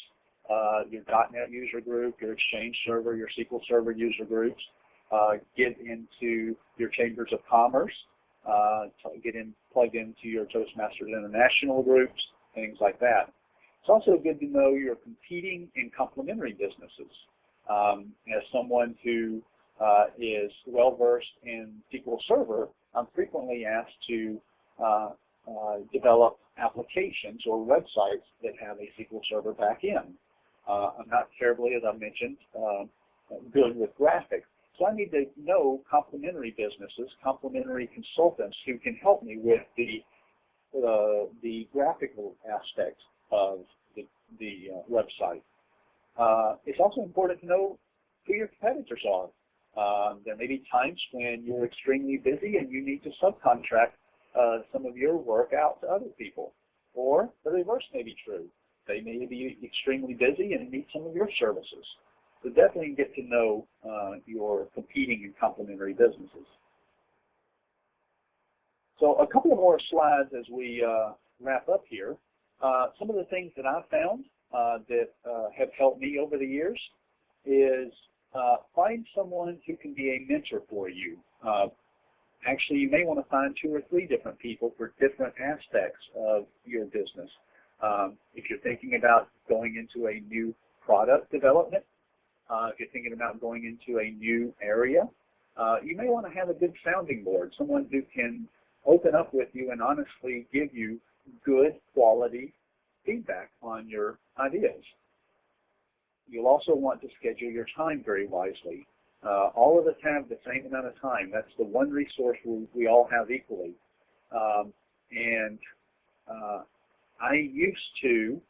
your .NET user group, your Exchange server, your SQL Server user groups. Get into your chambers of commerce, plugged into your Toastmasters International groups, things like that. It's also good to know your competing and complementary businesses. As someone who is well-versed in SQL Server, I'm frequently asked to develop applications or websites that have a SQL Server backend. I'm not terribly, as I mentioned, good with graphics. So I need to know complementary businesses, complementary consultants who can help me with the graphical aspects of the website. It's also important to know who your competitors are. There may be times when you're extremely busy and you need to subcontract some of your work out to other people. Or the reverse may be true. They may be extremely busy and need some of your services. So definitely get to know your competing and complementary businesses. So a couple of more slides as we wrap up here. Some of the things that I've found that have helped me over the years is find someone who can be a mentor for you. Actually, you may want to find 2 or 3 different people for different aspects of your business. If you're thinking about going into a new product development, if you're thinking about going into a new area, you may want to have a good sounding board, someone who can open up with you and honestly give you good quality feedback on your ideas. You'll also want to schedule your time very wisely. All of us have the same amount of time. That's the one resource we all have equally. I used to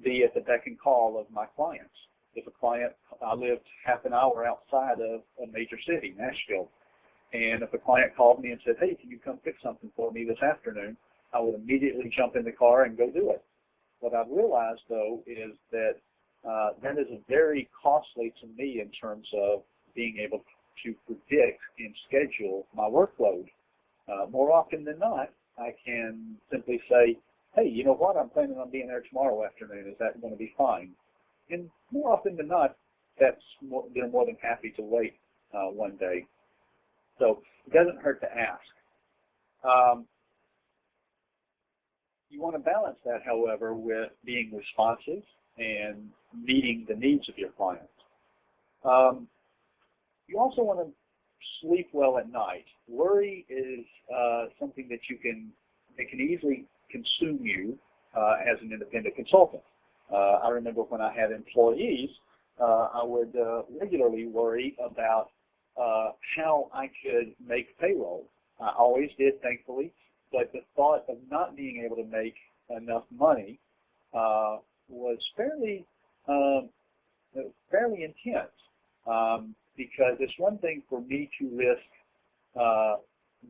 be at the beck and call of my clients. If a client, I lived half an hour outside of a major city, Nashville, and if a client called me and said, hey, can you come fix something for me this afternoon, I would immediately jump in the car and go do it. What I've realized, though, is that that is very costly to me in terms of being able to predict and schedule my workload. More often than not, I can simply say, hey, you know what, I'm planning on being there tomorrow afternoon. Is that going to be fine? And more often than not, they're more than happy to wait one day. So it doesn't hurt to ask. You want to balance that, however, with being responsive and meeting the needs of your clients. You also want to sleep well at night. Worry is something that can easily consume you as an independent consultant. I remember when I had employees, I would regularly worry about how I could make payroll. I always did, thankfully, but the thought of not being able to make enough money was fairly intense, because it's one thing for me to risk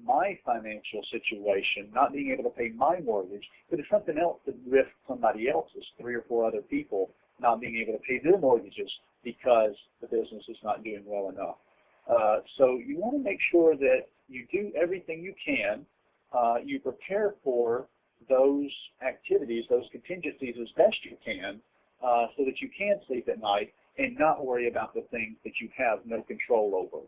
my financial situation, not being able to pay my mortgage, but it's something else to risk somebody else's, 3 or 4 other people not being able to pay their mortgages because the business is not doing well enough. So you want to make sure that you do everything you can, you prepare for those activities, those contingencies as best you can, so that you can sleep at night and not worry about the things that you have no control over.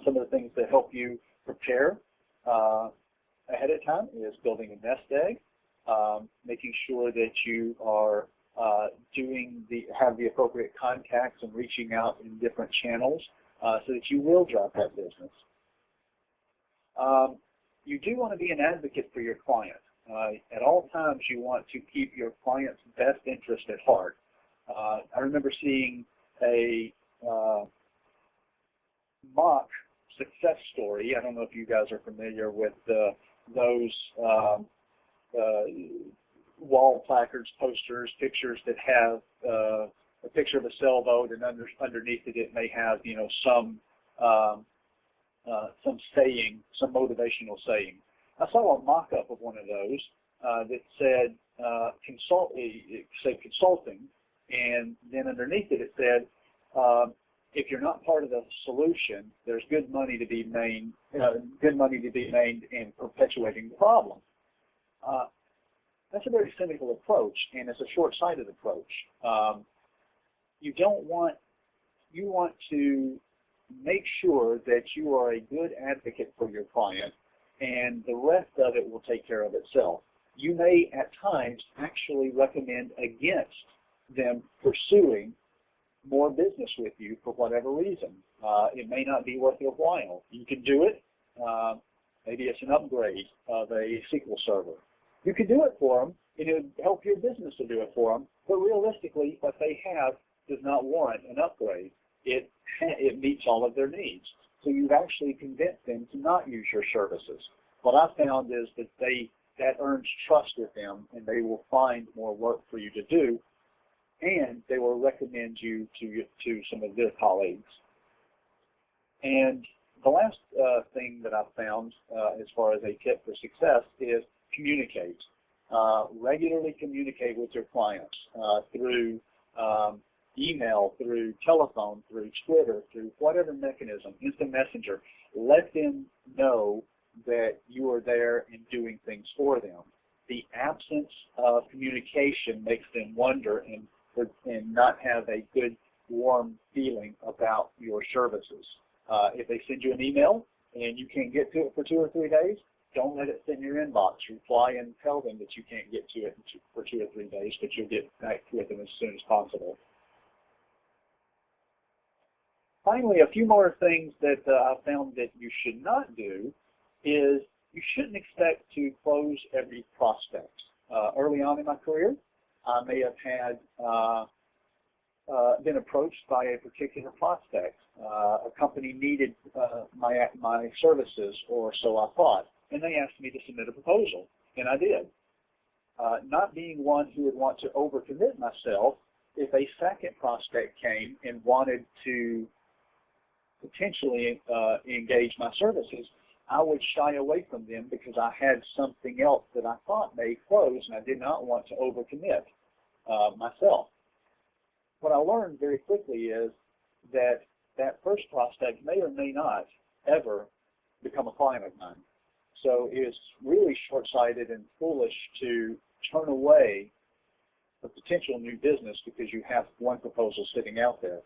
Some of the things that help you prepare ahead of time is building a nest egg, making sure that you are have the appropriate contacts and reaching out in different channels so that you will drive that business. You do want to be an advocate for your client. At all times, you want to keep your client's best interest at heart. I remember seeing a mock success story. I don't know if you guys are familiar with those wall placards, posters, pictures that have a picture of a sailboat, and underneath it may have, you know, some saying, some motivational saying. I saw a mock-up of one of those that said consulting, and then underneath it said, if you're not part of the solution, there's good money to be made. In perpetuating the problem. That's a very cynical approach, and it's a short-sighted approach. You want to make sure that you are a good advocate for your client, and the rest of it will take care of itself. You may, at times, actually recommend against them pursuing more business with you for whatever reason. It may not be worth your while. You can do it. Maybe it's an upgrade of a SQL server. You can do it for them, and it would help your business to do it for them, but realistically, what they have does not warrant an upgrade. It meets all of their needs. So you've actually convinced them to not use your services. What I found is that earns trust with them, and they will find more work for you to do, and they will recommend you to some of their colleagues. And the last thing that I've found as far as a tip for success is communicate. Regularly communicate with your clients through email, through telephone, through Twitter, through whatever mechanism, instant messenger. Let them know that you are there and doing things for them. The absence of communication makes them wonder and not have a good, warm feeling about your services. If they send you an email and you can't get to it for 2 or 3 days, don't let it sit in your inbox. Reply and tell them that you can't get to it for 2 or 3 days, but you'll get back with them as soon as possible. Finally, a few more things that I found that you should not do is you shouldn't expect to close every prospect. Early on in my career, I may have had been approached by a particular prospect. A company needed my services, or so I thought, and they asked me to submit a proposal, and I did. Not being one who would want to overcommit myself, if a second prospect came and wanted to potentially engage my services, I would shy away from them because I had something else that I thought may close, and I did not want to overcommit myself. What I learned very quickly is that that first prospect may or may not ever become a client of mine. So it's really short-sighted and foolish to turn away a potential new business because you have one proposal sitting out there.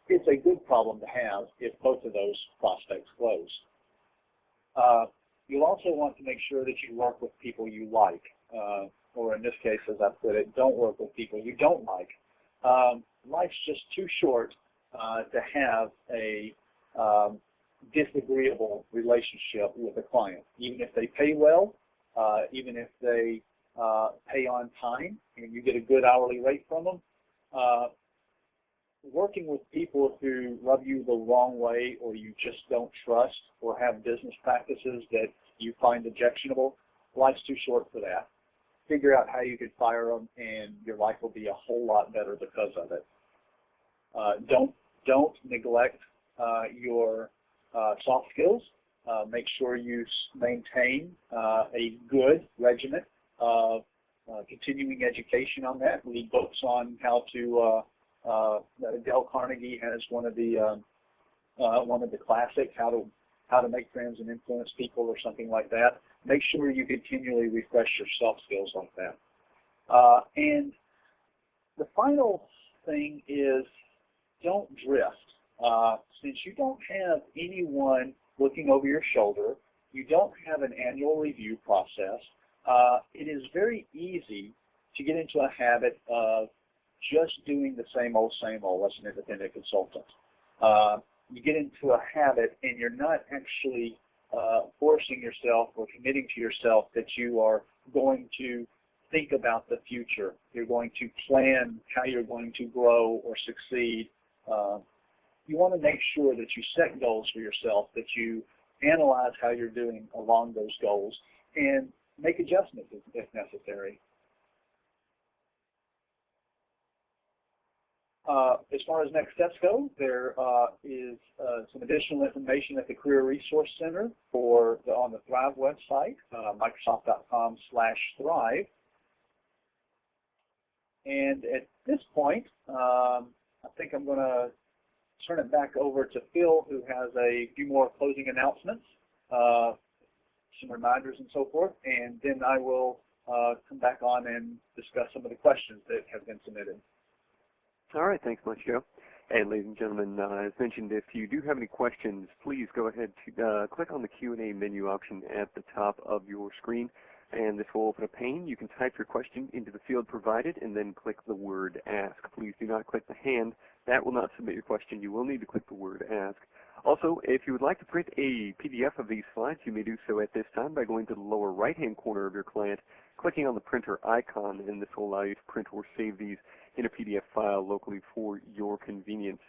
It's a good problem to have if both of those prospects close. You'll also want to make sure that you work with people you like, or in this case, as I put it, don't work with people you don't like. Life's just too short to have a disagreeable relationship with a client. Even if they pay well, even if they pay on time and you get a good hourly rate from them, working with people who rub you the wrong way, or you just don't trust, or have business practices that you find objectionable, life's too short for that. Figure out how you could fire them, and your life will be a whole lot better because of it. Don't neglect your soft skills. Make sure you maintain a good regimen of continuing education on that. Read books on how to. Dale Carnegie has one of the classics, how to make friends and influence people, or something like that. Make sure you continually refresh your soft skills like that. And the final thing is, don't drift. Since you don't have anyone looking over your shoulder, you don't have an annual review process, it is very easy to get into a habit of just doing the same old as an independent consultant. you get into a habit and you're not actually forcing yourself or committing to yourself that you are going to think about the future. You're going to plan how you're going to grow or succeed. You want to make sure that you set goals for yourself, that you analyze how you're doing along those goals, and make adjustments if necessary. As far as next steps go, there is some additional information at the Career Resource Center on the Thrive website, Microsoft.com/Thrive. And at this point, I think I'm going to turn it back over to Phil, who has a few more closing announcements, some reminders and so forth, and then I will come back on and discuss some of the questions that have been submitted. All right, thanks much, Joe. And ladies and gentlemen, as mentioned, if you do have any questions, please go ahead to click on the Q&A menu option at the top of your screen, and this will open a pane. You can type your question into the field provided and then click the word ask. Please do not click the hand. That will not submit your question. You will need to click the word ask. Also, if you would like to print a PDF of these slides, you may do so at this time by going to the lower right-hand corner of your client, clicking on the printer icon, and this will allow you to print or save these in a PDF file locally for your convenience.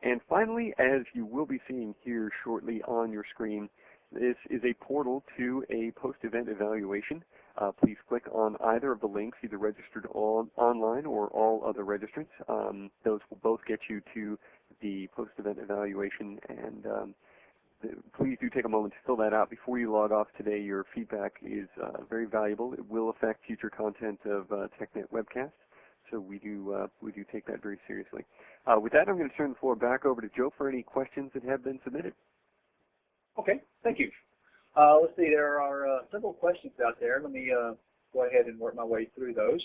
And finally, as you will be seeing here shortly on your screen, this is a portal to a post-event evaluation. Please click on either of the links, either registered online or all other registrants. Those will both get you to the post-event evaluation, and please do take a moment to fill that out before you log off today. Your feedback is very valuable. It will affect future content of TechNet webcasts, so we do take that very seriously. With that, I'm going to turn the floor back over to Joe for any questions that have been submitted. Okay, thank you. Let's see, there are several questions out there. Let me go ahead and work my way through those.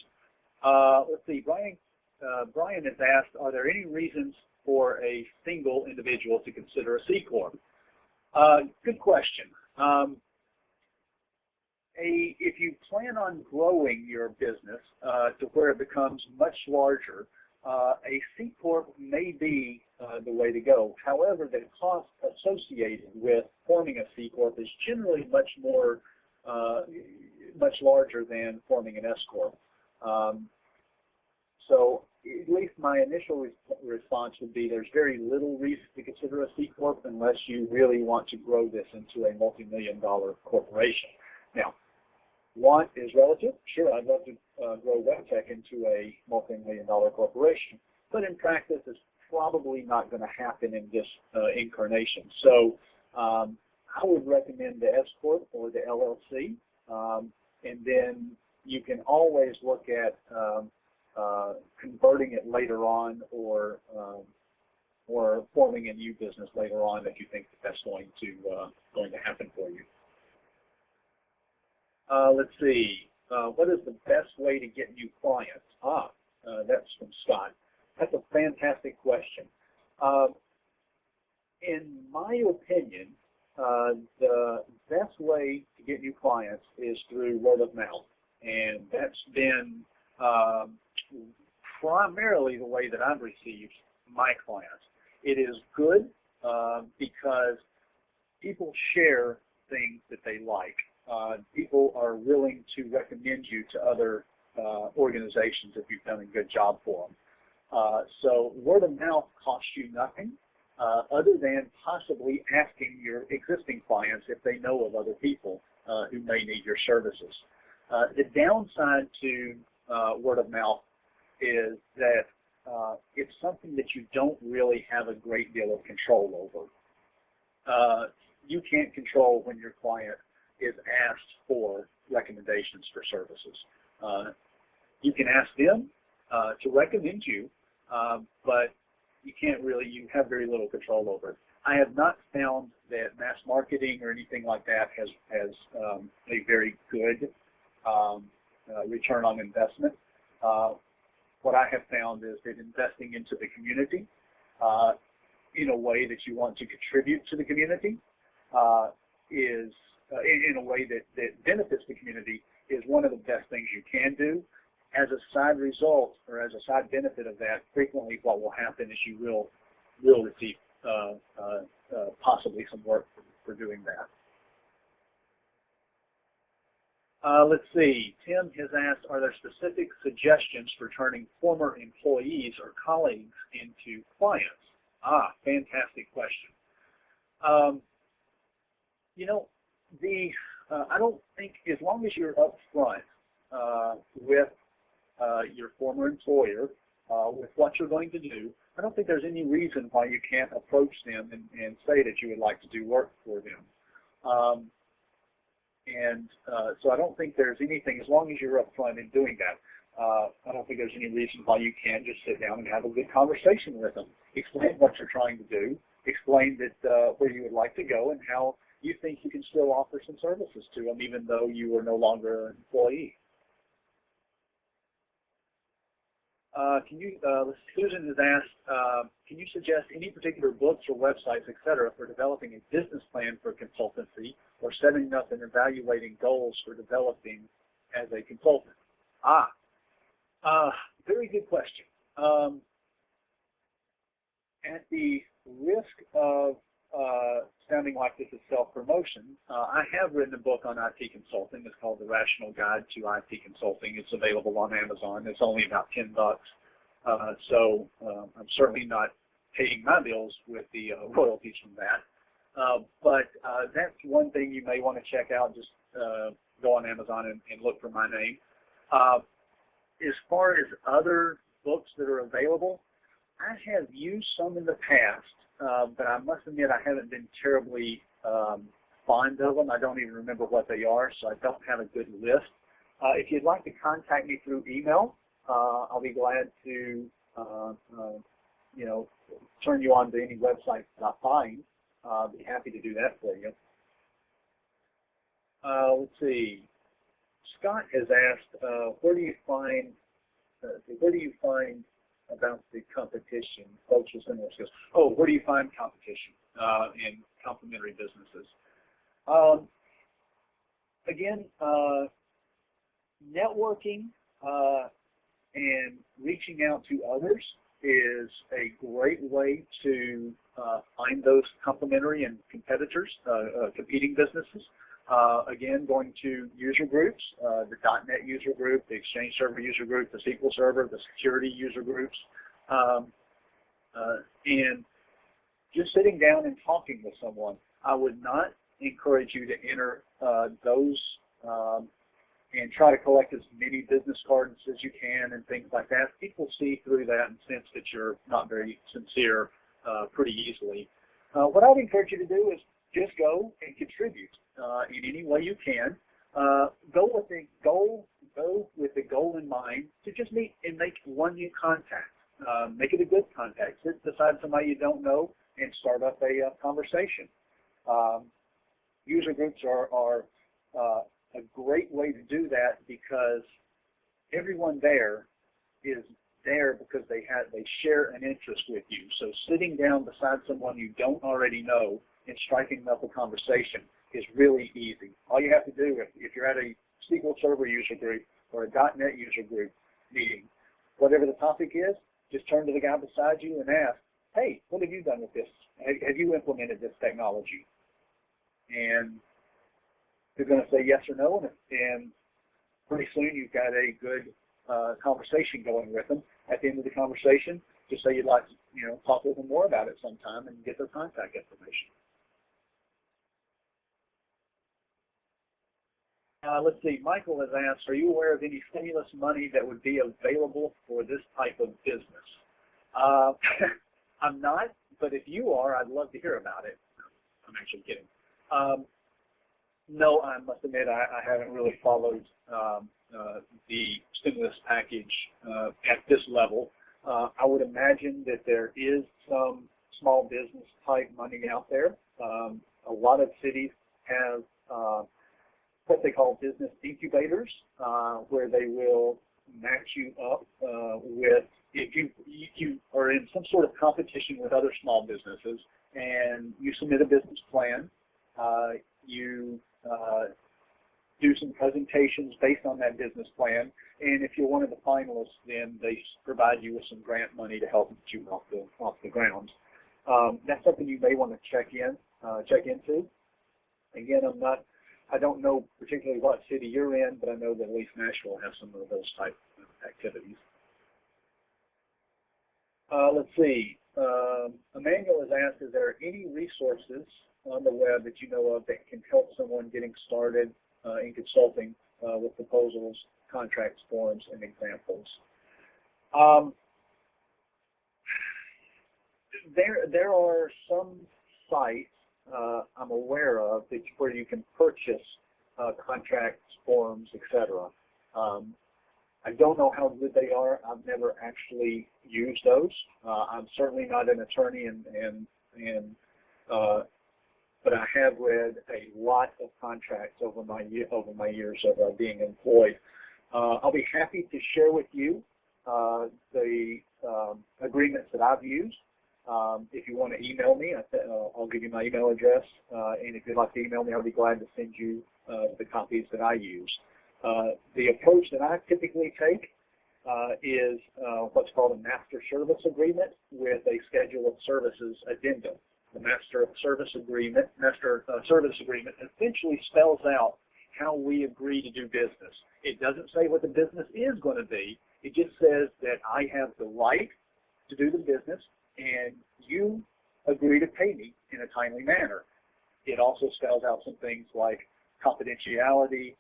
Let's see, Brian has asked, are there any reasons for a single individual to consider a C Corp? Good question. If you plan on growing your business to where it becomes much larger, a C Corp may be the way to go. However, the cost associated with forming a C Corp is generally much larger than forming an S Corp. So at least my initial response would be there's very little reason to consider a C Corp unless you really want to grow this into a multi-million-dollar corporation. Now, want is relative. Sure, I'd love to grow WebTech into a multi-million-dollar corporation, but in practice, it's probably not going to happen in this incarnation. So I would recommend the S Corp or the LLC, and then you can always look at converting it later on, or forming a new business later on if you think that that's going to happen for you. Let's see. What is the best way to get new clients? That's from Scott. That's a fantastic question. In my opinion, the best way to get new clients is through word of mouth, and that's been primarily the way that I've received my clients. It is good because people share things that they like. People are willing to recommend you to other organizations if you've done a good job for them. So word of mouth costs you nothing other than possibly asking your existing clients if they know of other people who may need your services. The downside to word of mouth is that it's something that you don't really have a great deal of control over. You can't control when your client is asked for recommendations for services. You can ask them to recommend you, but you have very little control over it. I have not found that mass marketing or anything like that has a very good return on investment. What I have found is that investing into the community in a way that you want to contribute to the community is in a way that benefits the community is one of the best things you can do. As a side result or as a side benefit of that, frequently what will happen is you will receive possibly some work for doing that. Let's see. Tim has asked, are there specific suggestions for turning former employees or colleagues into clients? Fantastic question. You know, I don't think, as long as you're upfront with your former employer, with what you're going to do, I don't think there's any reason why you can't approach them and say that you would like to do work for them. So I don't think there's anything, as long as you're upfront in doing that, I don't think there's any reason why you can't just sit down and have a good conversation with them. Explain what you're trying to do, explain that where you would like to go and how you think you can still offer some services to them even though you are no longer an employee. Susan has asked, can you suggest any particular books or websites, etc., for developing a business plan for consultancy or setting up and evaluating goals for developing as a consultant? Very good question. At the risk of sounding like this is self-promotion, I have written a book on IT consulting. It's called The Rational Guide to IT Consulting. It's available on Amazon. It's only about $10. So I'm certainly not paying my bills with the royalties from that. But that's one thing you may want to check out. Just go on Amazon and look for my name. As far as other books that are available, I have used some in the past, but I must admit I haven't been terribly fond of them. I don't even remember what they are, so I don't have a good list. If you'd like to contact me through email, I'll be glad to, turn you on to any websites that I find. I'll be happy to do that for you. Let's see. Scott has asked, where do you find about the competition? Folks are similar skills. Where do you find competition in complementary businesses? Again, networking and reaching out to others is a great way to find those complementary and competing businesses. Again, going to user groups, the .NET user group, the Exchange Server user group, the SQL Server, the security user groups, and just sitting down and talking with someone. I would not encourage you to enter those and try to collect as many business cards as you can and things like that. People see through that and sense that you're not very sincere pretty easily. What I would encourage you to do is just go and contribute in any way you can. Go with the goal in mind to just meet and make one new contact. Make it a good contact. Sit beside somebody you don't know and start up a conversation. User groups are a great way to do that because everyone there is there because they share an interest with you. So sitting down beside someone you don't already know and striking up a conversation is really easy. All you have to do, if you're at a SQL Server user group or a .NET user group meeting, whatever the topic is, just turn to the guy beside you and ask, hey, what have you done with this? Have you implemented this technology? And they're going to say yes or no, and pretty soon you've got a good conversation going with them. At the end of the conversation, just say you'd like to talk with them more about it sometime and get their contact information. Let's see, Michael has asked, are you aware of any stimulus money that would be available for this type of business? I'm not, but if you are, I'd love to hear about it. I'm actually kidding. No, I must admit I haven't really followed the stimulus package at this level. I would imagine that there is some small business type money out there. A lot of cities have what they call business incubators, where they will match you up with, if you are in some sort of competition with other small businesses and you submit a business plan, you do some presentations based on that business plan, and if you're one of the finalists, then they provide you with some grant money to help get you off the ground. That's something you may want to check into. Again, I don't know particularly what city you're in, but I know that at least Nashville has some of those type of activities. Let's see. Emmanuel has asked, is there any resources on the web that you know of that can help someone getting started in consulting with proposals, contracts, forms, and examples? There are some sites I'm aware of where you can purchase contracts, forms, etc. I don't know how good they are. I've never actually used those. I'm certainly not an attorney, but I have read a lot of contracts over my years of being employed. I'll be happy to share with you the agreements that I've used. If you want to email me, I'll give you my email address, and if you'd like to email me, I'll be glad to send you the copies that I use. The approach that I typically take is what's called a master service agreement with a schedule of services addendum. The master service agreement essentially spells out how we agree to do business. It doesn't say what the business is going to be. It just says that I have the right to do the business, and you agree to pay me in a timely manner. It also spells out some things like confidentiality,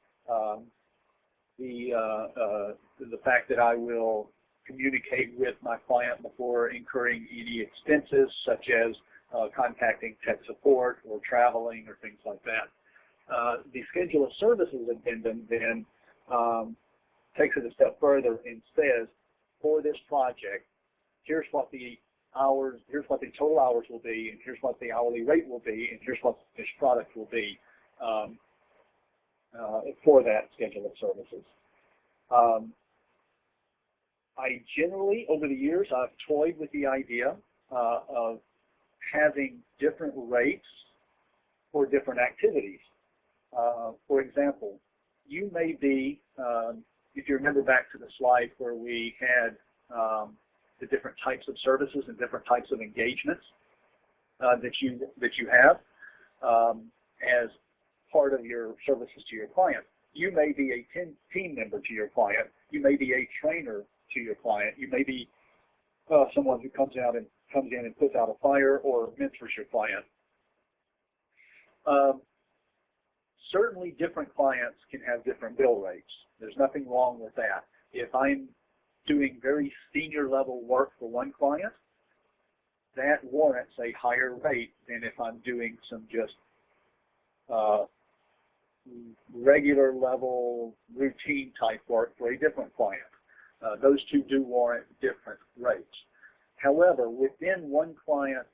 the fact that I will communicate with my client before incurring any expenses, such as contacting tech support or traveling or things like that. The schedule of services addendum then takes it a step further and says, for this project, here's what the total hours will be, and here's what the hourly rate will be, and here's what the finished product will be for that schedule of services. I generally, over the years, I've toyed with the idea of having different rates for different activities. For example, you may be, if you remember back to the slide where we had the different types of services and different types of engagements that you have as part of your services to your client. You may be a team member to your client. You may be a trainer to your client. You may be someone who comes in and puts out a fire or mentors your client. Certainly different clients can have different bill rates. There's nothing wrong with that. If I'm doing very senior level work for one client, that warrants a higher rate than if I'm doing some just regular level routine type work for a different client. Those two do warrant different rates. However, within one client's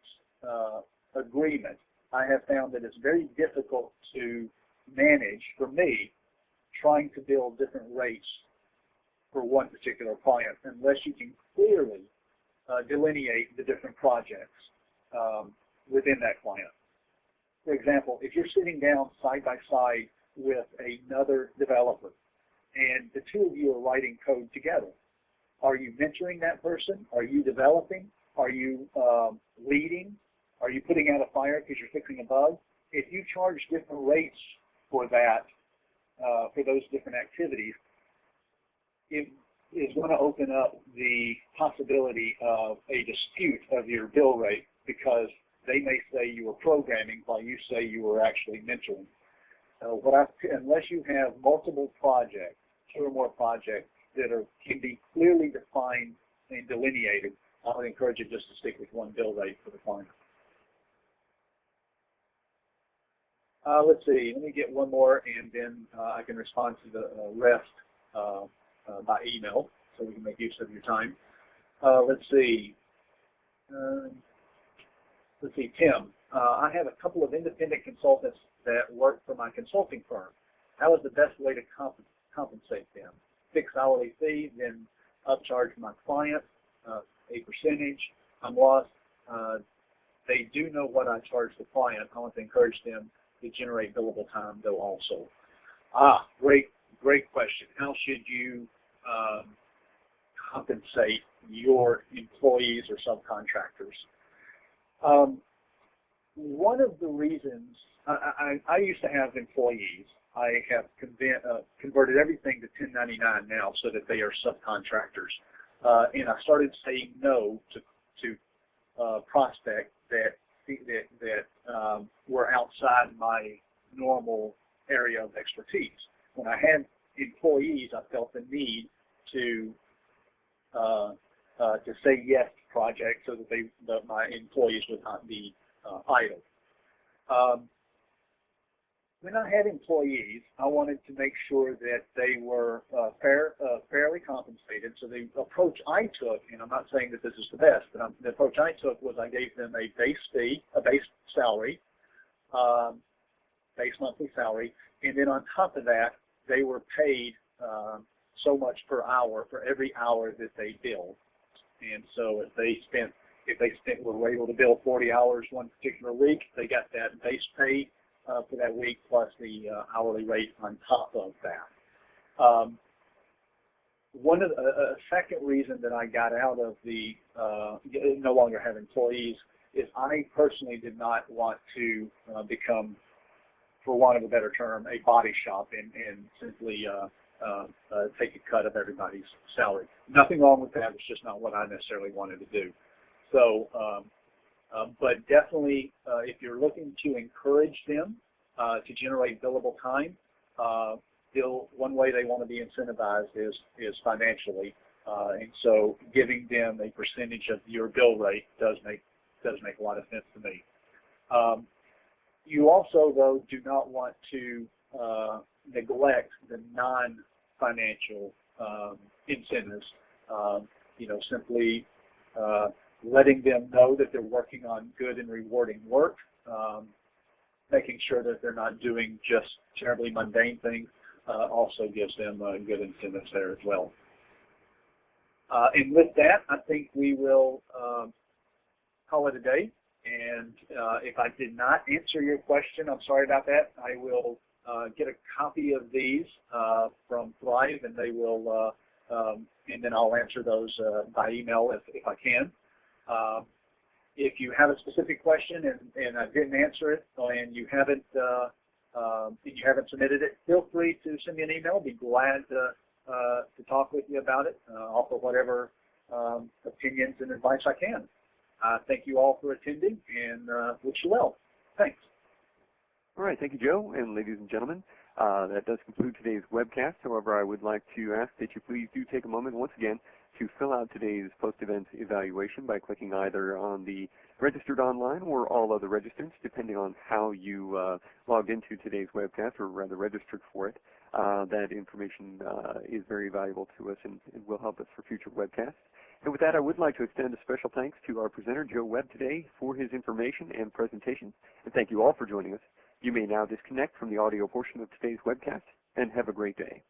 agreement, I have found that it's very difficult to manage, for me, trying to build different rates for one particular client unless you can clearly delineate the different projects within that client. For example, if you're sitting down side by side with another developer and the two of you are writing code together, are you mentoring that person? Are you developing? Are you leading? Are you putting out a fire because you're fixing a bug? If you charge different rates for that, for those different activities, it is going to open up the possibility of a dispute of your bill rate because they may say you were programming while you say you were actually mentoring. Unless you have multiple projects, two or more projects that can be clearly defined and delineated, I would encourage you just to stick with one bill rate for the client. Let's see, let me get one more and then I can respond to the rest by email so we can make use of your time. Let's see, Tim. I have a couple of independent consultants that work for my consulting firm. How is the best way to compensate them? Fixed hourly fee, then upcharge my client a percentage. I'm lost. They do know what I charge the client. I want to encourage them to generate billable time though also. Great question. How should you compensate your employees or subcontractors? One of the reasons I used to have employees. I have converted everything to 1099 now so that they are subcontractors. And I started saying no to prospects that were outside my normal area of expertise. When I had employees, I felt the need to say yes to projects so that my employees would not be idle. When I had employees, I wanted to make sure that they were fairly compensated. So the approach I took, and I'm not saying that this is the best, but the approach I took was I gave them a base fee, a base salary, base monthly salary, and then on top of that, they were paid so much per hour for every hour that they billed. And so if they were able to bill 40 hours one particular week, they got that base pay for that week plus the hourly rate on top of that. A second reason that I got out of the no longer have employees is I personally did not want to become, for want of a better term, a body shop and simply take a cut of everybody's salary. Nothing wrong with that. It's just not what I necessarily wanted to do. So, but definitely, if you're looking to encourage them to generate billable time, one way they want to be incentivized is financially, and so giving them a percentage of your bill rate does make a lot of sense to me. You also, though, do not want to neglect the non-financial incentives. Simply letting them know that they're working on good and rewarding work, making sure that they're not doing just terribly mundane things, also gives them good incentives there as well. And with that, I think we will call it a day. And if I did not answer your question, I'm sorry about that. I will get a copy of these from Thrive, and they will, and then I'll answer those by email if I can. If you have a specific question and I didn't answer it, and you haven't submitted it, feel free to send me an email. I'll be glad to talk with you about it, offer whatever opinions and advice I can. Thank you all for attending, and wish you well. Thanks. All right, thank you, Joe. And ladies and gentlemen, that does conclude today's webcast. However, I would like to ask that you please do take a moment once again to fill out today's post-event evaluation by clicking either on the registered online or all other registrants, depending on how you logged into today's webcast, or rather registered for it. That information is very valuable to us and will help us for future webcasts. And with that, I would like to extend a special thanks to our presenter, Joe Webb, today for his information and presentation. And thank you all for joining us. You may now disconnect from the audio portion of today's webcast, and have a great day.